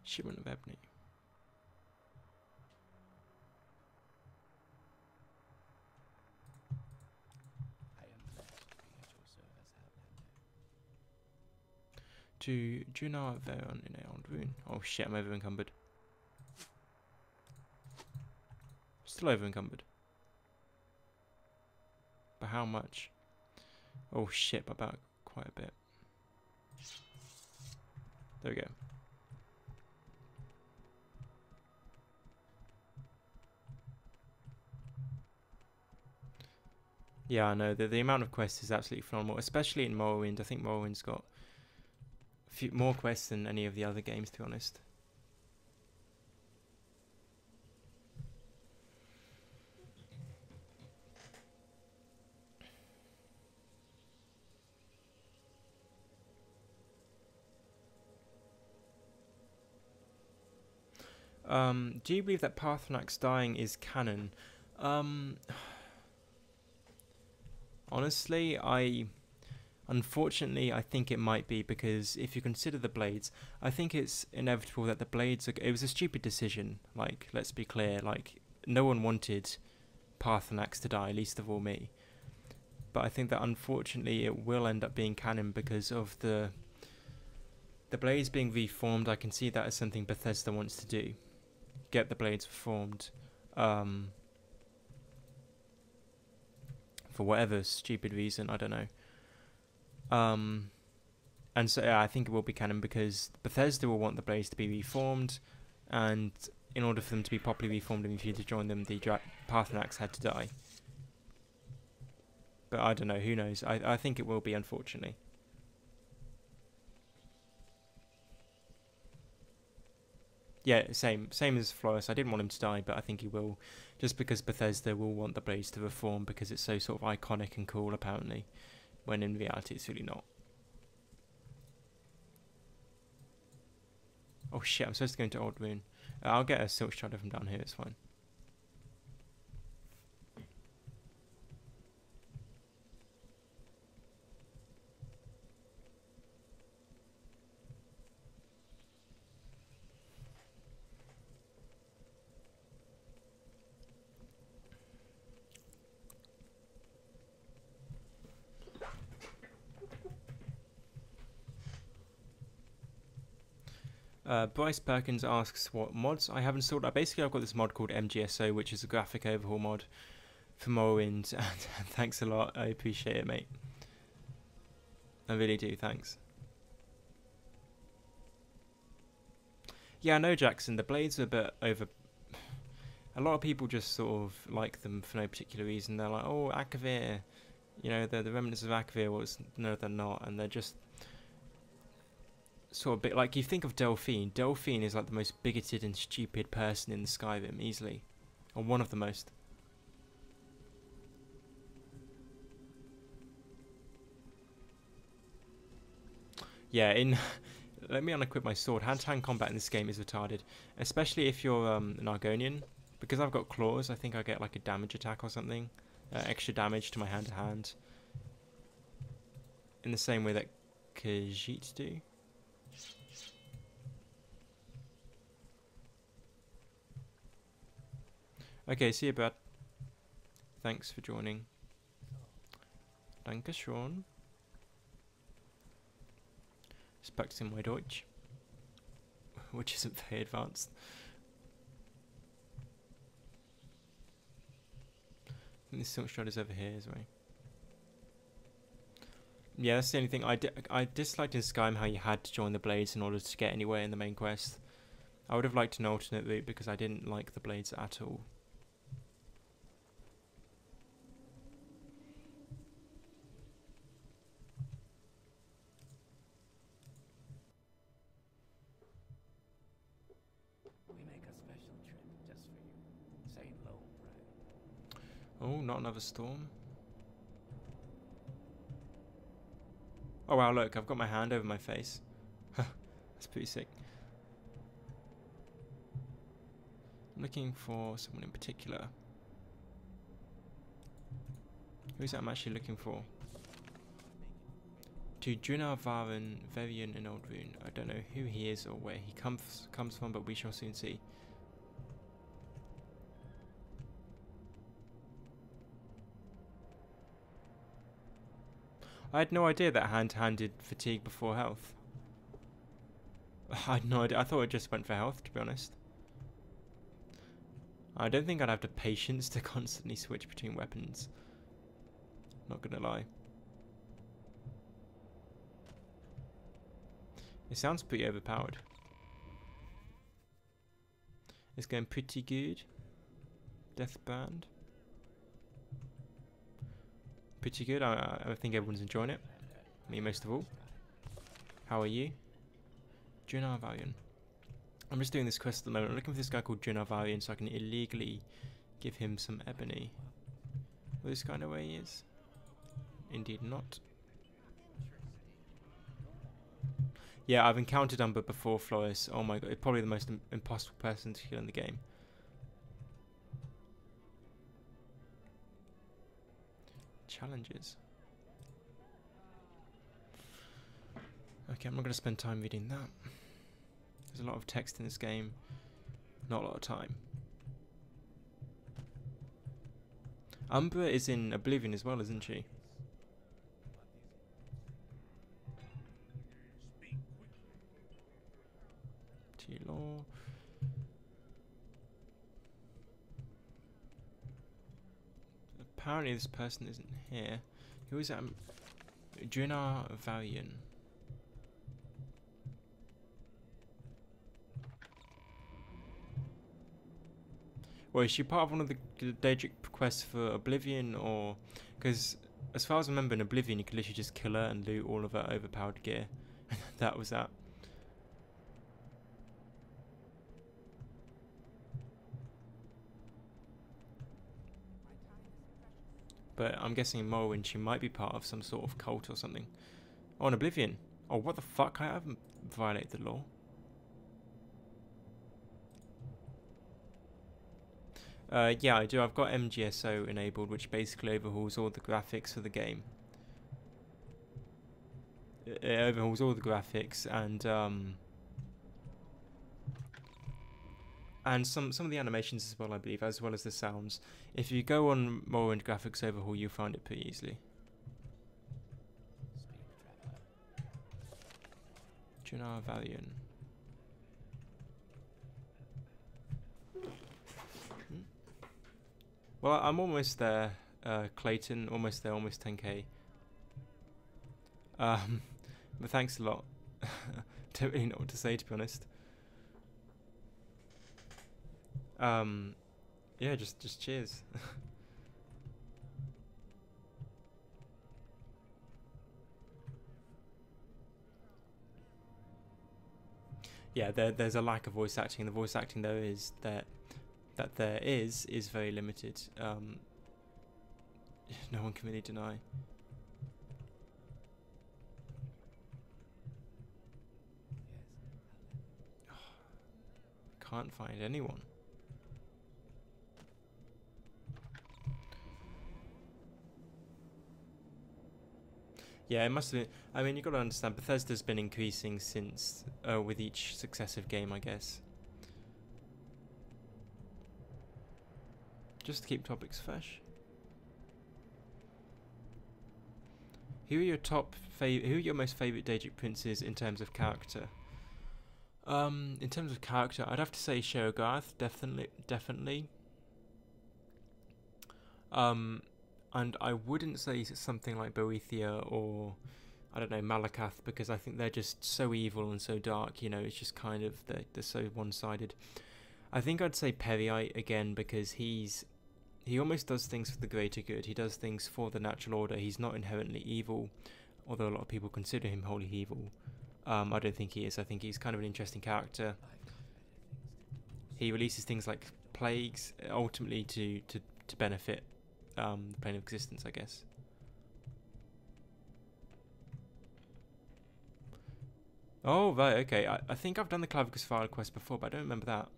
S1: Shipment of Ebony. To Junar Veron in Aeon Rune. Oh shit, I'm over encumbered. Still over encumbered. But how much? Oh shit, about quite a bit. There we go. Yeah, I know. The amount of quests is absolutely phenomenal, especially in Morrowind. I think Morrowind's got a few more quests than any of the other games, to be honest. Do you believe that Parthenak's dying is canon? Honestly, unfortunately, I think it might be, because if you consider the blades, I think it's inevitable that the blades it was a stupid decision, like, let's be clear, like, no one wanted Parthenax to die, least of all me. But I think that unfortunately it will end up being canon because of the blades being reformed. I can see that as something Bethesda wants to do. Get the blades reformed. For whatever stupid reason, I don't know. And so yeah, I think it will be canon because Bethesda will want the blades to be reformed, and in order for them to be properly reformed and for you to join them, the Parthenax had to die. But I don't know, who knows? I think it will be, unfortunately. Yeah, same as Flores. I didn't want him to die, but I think he will, just because Bethesda will want the blades to reform because it's so sort of iconic and cool, apparently, when in reality it's really not. Oh shit, I'm supposed to go into Old Moon. I'll get a Silk Strider from down here, it's fine. Bryce Perkins asks what mods I have installed. Basically, I've got this mod called MGSO, which is a graphic overhaul mod for Morrowind. And thanks a lot. I appreciate it, mate. I really do. Thanks. Yeah, I know, Jackson. The blades are a bit over. A lot of people just sort of like them for no particular reason. They're like, oh, Akavir. You know, the remnants of Akavir was no, they're not, and they're just sort of a bit like you think of Delphine. Delphine is like the most bigoted and stupid person in the Skyrim, easily, or one of the most. Yeah, in let me unequip my sword. Hand-to-hand combat in this game is retarded, especially if you're an Argonian. Because I've got claws, I think I get like a damage attack or something, extra damage to my hand-to-hand. In the same way that Khajiits do. Okay, see you, bud. Thanks for joining. Dankeschön. Practicing my Deutsch, which isn't very advanced. I think the Silk Strider's over here, is right? Yeah, that's the only thing. I disliked in Skyrim how you had to join the Blades in order to get anywhere in the main quest. I would have liked an alternate route because I didn't like the Blades at all. Oh, not another storm. Oh wow, look, I've got my hand over my face. That's pretty sick. I'm looking for someone in particular. Who's that I'm actually looking for? To Junar Varen, Varian and Old Rune. I don't know who he is or where he comes from, but we shall soon see. I had no idea that hand-to-hand did fatigue before health. I had no idea. I thought it just went for health, to be honest. I don't think I'd have the patience to constantly switch between weapons. Not gonna lie. It sounds pretty overpowered. It's going pretty good. Deathband. Pretty good. I think everyone's enjoying it. Me most of all. How are you? Junar Valian. I'm just doing this quest at the moment. I'm looking for this guy called Junar Valian so I can illegally give him some ebony. Will this guy know where he is? Indeed not. Yeah, I've encountered Umber before, Flores. Oh my god, it's probably the most impossible person to kill in the game. Challenges. Okay, I'm not going to spend time reading that. There's a lot of text in this game, not a lot of time. Umbra is in Oblivion as well, isn't she? T-Law. Apparently this person isn't here. Who is that? Junar Valian. Well, is she part of one of the Daedric quests for Oblivion, or... Because, as far as I remember, in Oblivion you could literally just kill her and loot all of her overpowered gear. That was that. But I'm guessing in Morrowind she might be part of some sort of cult or something. Oh, in Oblivion. Oh, what the fuck? I haven't violated the law. Yeah, I do. I've got MGSO enabled, which basically overhauls all the graphics for the game. It overhauls all the graphics and some of the animations as well, I believe, as well as the sounds. If you go on Morrowind graphics overhaul, you'll find it pretty easily. Junar Valian. Well, I'm almost there, Clayton. Almost there, almost 10k. But thanks a lot. Don't really know what to say, to be honest. Yeah, just cheers. Yeah, there's a lack of voice acting. The voice acting though is that there is very limited. No one can really deny. Can't find anyone. Yeah, it must have been. I mean, you've got to understand, Bethesda's been increasing since with each successive game, I guess. Just to keep topics fresh. Who are your who are your most favourite Daedric princes in terms of character? In terms of character, I'd have to say Sheogarth, definitely. And I wouldn't say something like Boethia or, I don't know, Malakath, because I think they're just so evil and so dark, you know, it's just kind of, they're so one-sided. I think I'd say Periite again, because he almost does things for the greater good. He does things for the natural order. He's not inherently evil, although a lot of people consider him wholly evil. I don't think he is. I think he's kind of an interesting character. He releases things like plagues, ultimately to benefit the plane of existence, I guess. Oh, right, okay. I think I've done the Clavicus File quest before, but I don't remember that.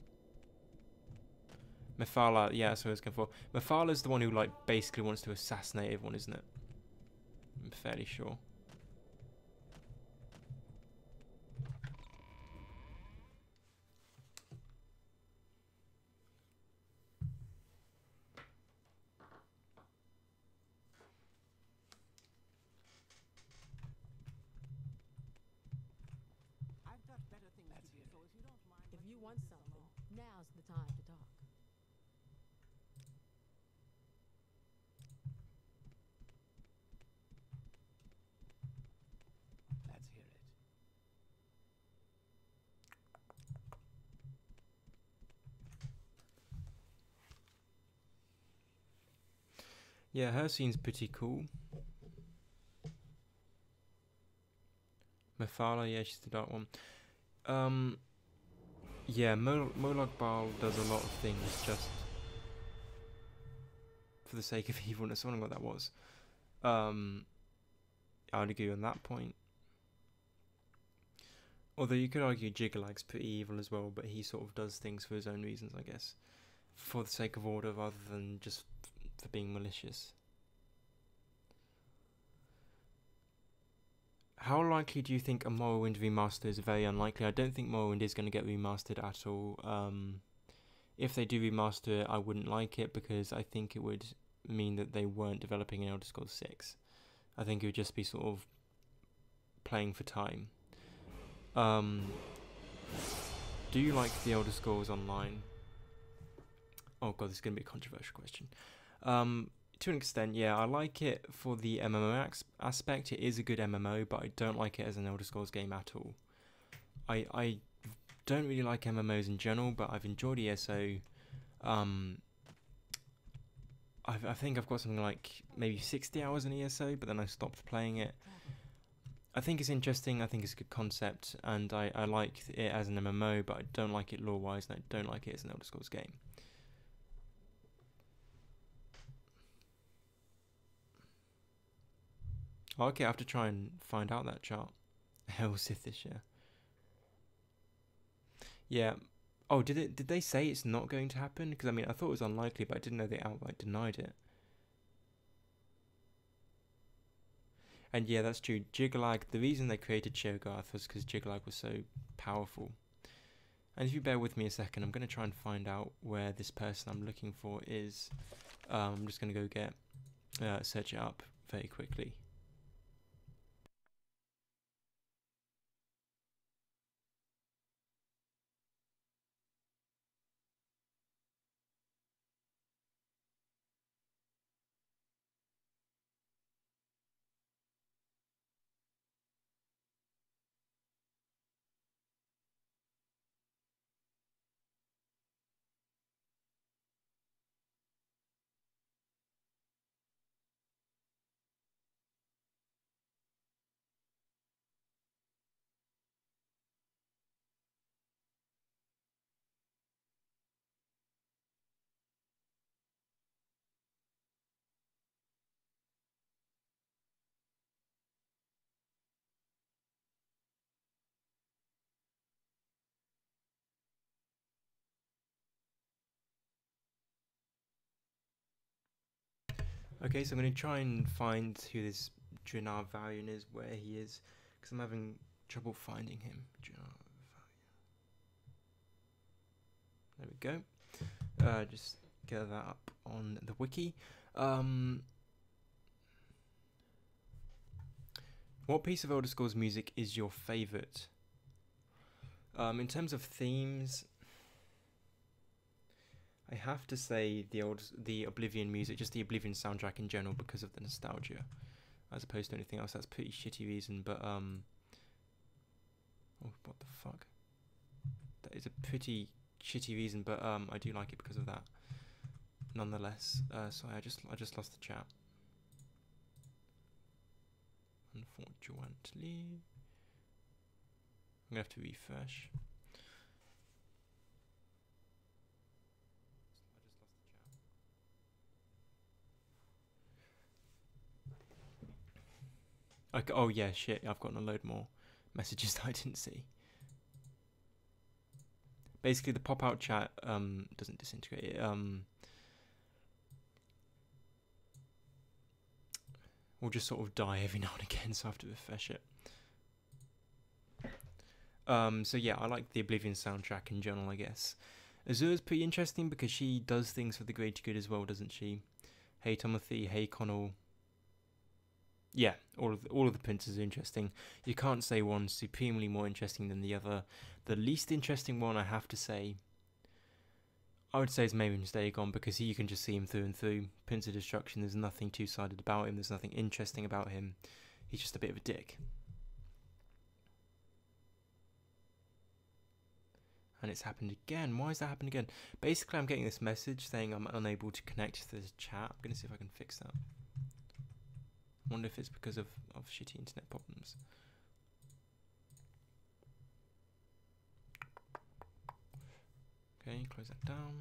S1: Mephala, yeah, that's what I was going for. Mephala's the one who, like, basically wants to assassinate everyone, isn't it? I'm fairly sure.
S2: If you want something, now's the time to talk.
S3: Let's hear it.
S1: Yeah, her scene's pretty cool. Mephala, yeah, she's the dark one. Yeah, Molag Bal does a lot of things just for the sake of evilness. I don't know what that was. I would agree on that point. Although you could argue Jiggalag's pretty evil as well, but he sort of does things for his own reasons, I guess. For the sake of order rather than just for being malicious. How likely do you think a Morrowind remaster is? Very unlikely. I don't think Morrowind is going to get remastered at all. If they do remaster it, I wouldn't like it because I think it would mean that they weren't developing an Elder Scrolls 6. I think it would just be sort of playing for time. Do you like the Elder Scrolls Online? Oh god, this is going to be a controversial question. To an extent, yeah, I like it for the MMO aspect. It is a good MMO, but I don't like it as an Elder Scrolls game at all. I don't really like MMOs in general, but I've enjoyed ESO. I think I've got something like maybe 60 hours in ESO, but then I stopped playing it. I think it's interesting, I think it's a good concept, and I like it as an MMO, but I don't like it lore-wise, and I don't like it as an Elder Scrolls game. Okay, I have to try and find out that chart. Hell Sith this year. Yeah. Oh, did they say it's not going to happen? Because I mean, I thought it was unlikely, but I didn't know they outright denied it. And yeah, that's true. Jiggalag, the reason they created Sheogarth was because Jiggalag was so powerful. And if you bear with me a second, I'm going to try and find out where this person I'm looking for is. I'm just going to go search it up very quickly. Okay, so I'm going to try and find who this Drinar Valiant is, where he is, because I'm having trouble finding him. There we go. Just get that up on the wiki. What piece of Elder Scrolls music is your favourite? In terms of themes, I have to say the Oblivion music, just the Oblivion soundtrack in general, because of the nostalgia, as opposed to anything else. That's a pretty shitty reason, but oh, what the fuck? That is a pretty shitty reason, but I do like it because of that. Nonetheless, sorry, I just lost the chat. Unfortunately, I'm gonna have to refresh. Okay, oh yeah, shit, I've gotten a load more messages that I didn't see. Basically, the pop-out chat doesn't disintegrate. It will just sort of die every now and again, so I have to refresh it. So yeah, I like the Oblivion soundtrack in general, I guess. Azura's pretty interesting because she does things for the greater good as well, doesn't she? Hey Timothy, hey Connell. Yeah, all of the princes are interesting. You can't say one's supremely more interesting than the other. The least interesting one, I have to say, I would say is Maiden's Dagon, because you can just see him through and through. Prince of Destruction, there's nothing two-sided about him. There's nothing interesting about him. He's just a bit of a dick. And it's happened again. Why has that happened again? Basically, I'm getting this message saying I'm unable to connect to this chat. I'm going to see if I can fix that. I wonder if it's because of shitty internet problems. Okay, close that down.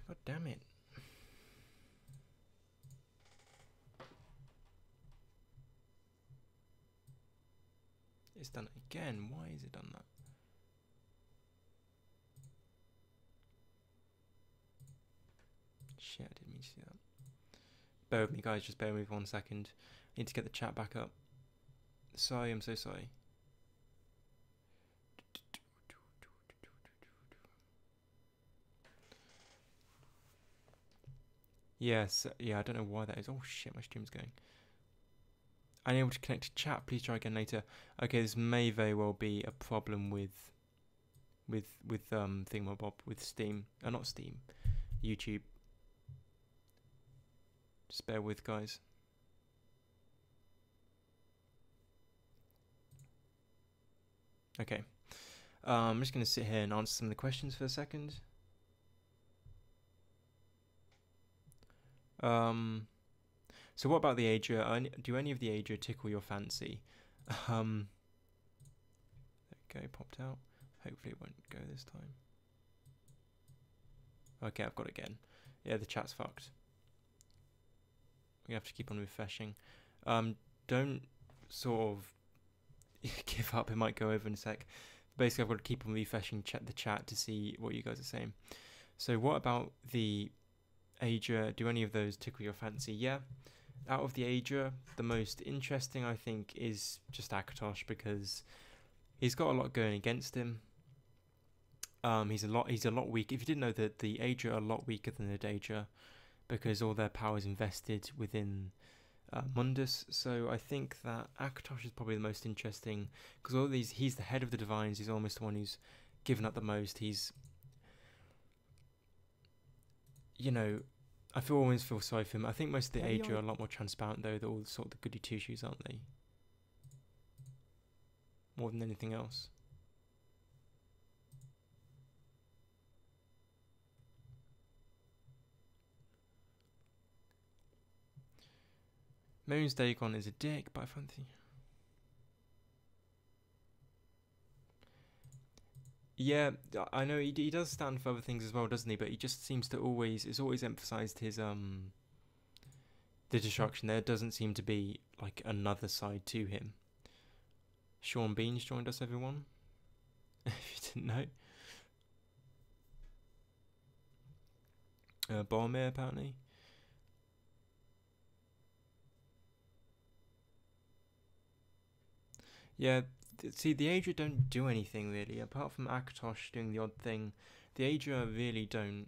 S1: God damn it. It's done it again. Why has it done that? Shit, I didn't mean to see that. Bear with me, guys. Just bear with me for 1 second. I need to get the chat back up. Sorry, I'm so sorry. Yes, yeah, I don't know why that is. Oh shit, my stream's going. Unable to connect to chat. Please try again later. Okay, this may very well be a problem with Thingamabob, with Steam. Not Steam, YouTube. Just bear with, guys. Okay. I'm just going to sit here and answer some of the questions for a second. So what about the Aedra? Do any of the Aedra tickle your fancy? There we go, popped out. Hopefully it won't go this time. Okay, I've got it again. Yeah, the chat's fucked. We have to keep on refreshing. Don't sort of give up. It might go over in a sec. Basically, I've got to keep on refreshing the chat to see what you guys are saying. So what about the Aedra? Do any of those tickle your fancy? Yeah. Out of the Aedra, the most interesting, I think, is just Akatosh, because he's got a lot going against him. He's a lot weak. If you didn't know that the Aedra are a lot weaker than the Daedra, because all their power is invested within Mundus. So I think that Akatosh is probably the most interesting, because all these, he's the head of the Divines. He's almost the one who's given up the most. He's, you know, I always feel sorry for him. I think most of the Aedra are a lot more transparent, though. They're all sort of the goody two-shoes, aren't they? More than anything else. Maiden's Dagon is a dick, but I find the... Yeah, I know he does stand for other things as well, doesn't he? But he just seems to always... It's always emphasised his, the destruction. There doesn't seem to be, like, another side to him. Sean Beans joined us, everyone. If you didn't know. Boromir, apparently. Yeah, see, the Aedra don't do anything really, apart from Akatosh doing the odd thing. The Aedra really don't,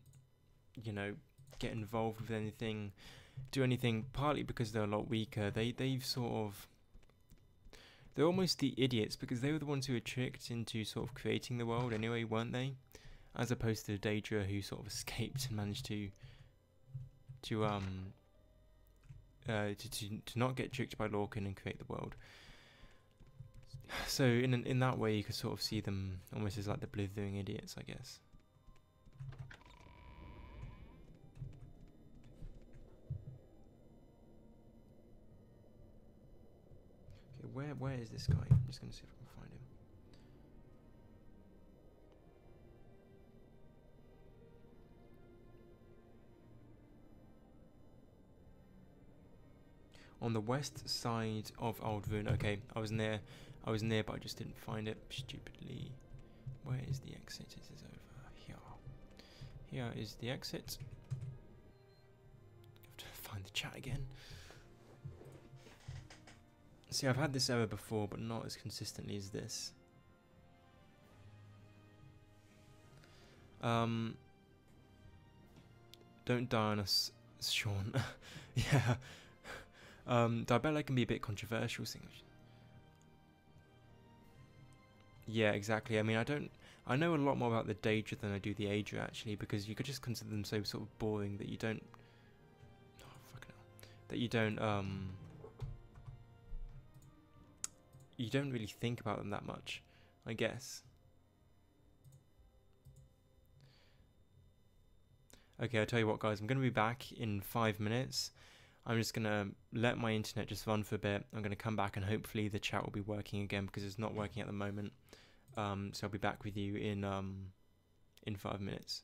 S1: you know, get involved with anything, do anything. Partly because they're a lot weaker. They've sort of, they're almost the idiots because they were the ones who were tricked into sort of creating the world anyway, weren't they? As opposed to Daedra, who sort of escaped and managed to to not get tricked by Lorcan and create the world. So in that way, you could sort of see them almost as like the blithering idiots, I guess. Okay, where is this guy? I'm just gonna see if I can find him. On the west side of Old Rune. Okay, I was near, but I just didn't find it stupidly. Where is the exit? It is over here. Here is the exit. I have to find the chat again. See, I've had this error before, but not as consistently as this. Don't die on us, Sean. Yeah. Dibella can be a bit controversial. Yeah, exactly. I mean, I know a lot more about the Daedra than I do the Aedra, actually, because you could just consider them so sort of boring that you don't... Oh, fucking hell. That you don't really think about them that much, I guess. Okay, I'll tell you what, guys. I'm going to be back in 5 minutes. I'm just going to let my internet just run for a bit. I'm going to come back and hopefully the chat will be working again because it's not working at the moment. So I'll be back with you in 5 minutes.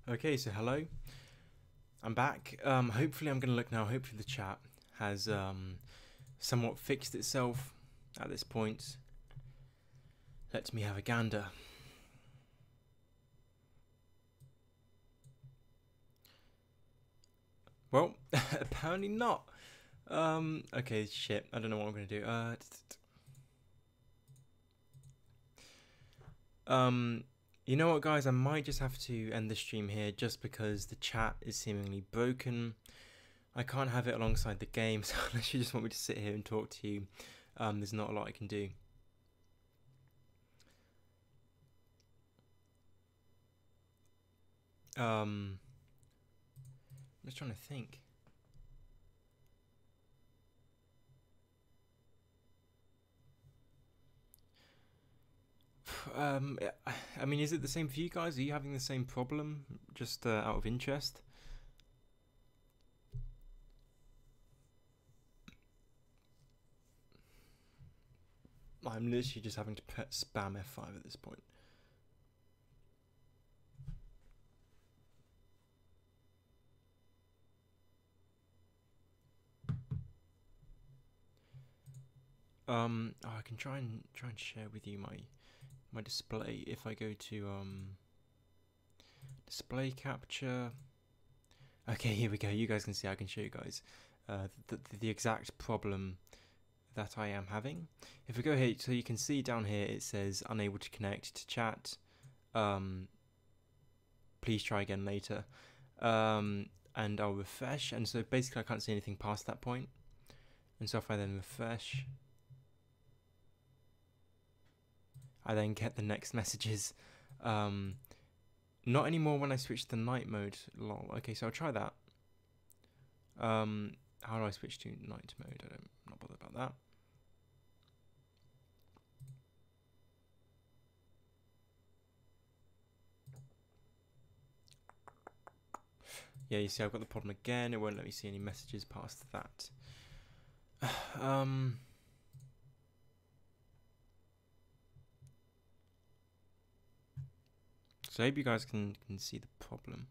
S1: Okay, so hello. I'm back. Hopefully I'm going to look now. Hopefully the chat has somewhat fixed itself at this point. Let me have a gander. Well, apparently not. Okay, shit. I don't know what I'm going to do. You know what, guys? I might just have to end the stream here just because the chat is seemingly broken. I can't have it alongside the game, so unless you just want me to sit here and talk to you, there's not a lot I can do. I'm just trying to think. I mean, is it the same for you guys? Are you having the same problem? Just out of interest. I'm literally just having to spam F5 at this point. I can try and share with you my display if I go to display capture. Okay, here we go. You guys can see. I can show you guys the exact problem that I am having. If we go here, so you can see down here it says unable to connect to chat. Please try again later. And I'll refresh, and so basically I can't see anything past that point. And so if I then refresh, I then get the next messages. Not anymore when I switch to night mode. Lol. Okay, so I'll try that. How do I switch to night mode? I'm not bothered about that. Yeah, you see I've got the problem again. It won't let me see any messages past that. So I hope you guys can see the problem.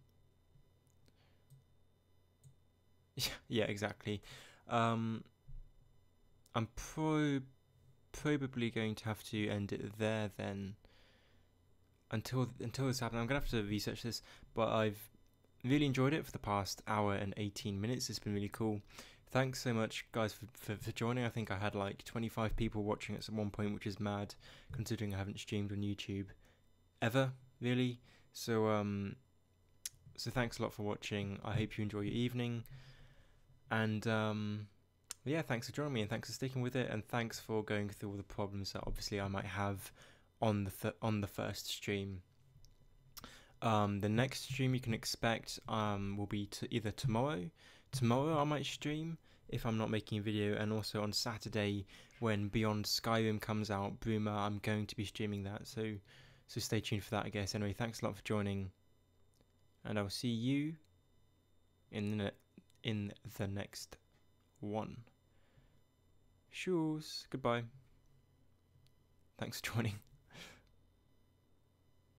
S1: Yeah, exactly. I'm probably going to have to end it there then. Until this happens, I'm gonna have to research this. But I've really enjoyed it for the past hour and 18 minutes. It's been really cool. Thanks so much, guys, for joining. I think I had like 25 people watching at one point, which is mad, considering I haven't streamed on YouTube ever, really. So so thanks a lot for watching. I hope you enjoy your evening, and yeah, thanks for joining me, and thanks for sticking with it, and thanks for going through all the problems that obviously I might have on the first stream. The next stream you can expect will be either tomorrow. Tomorrow I might stream if I'm not making a video, and also on Saturday when Beyond Skyrim comes out, Bruma, I'm going to be streaming that. So stay tuned for that, I guess. Anyway, thanks a lot for joining, and I'll see you in the next one. Shoes. Goodbye. Thanks for joining.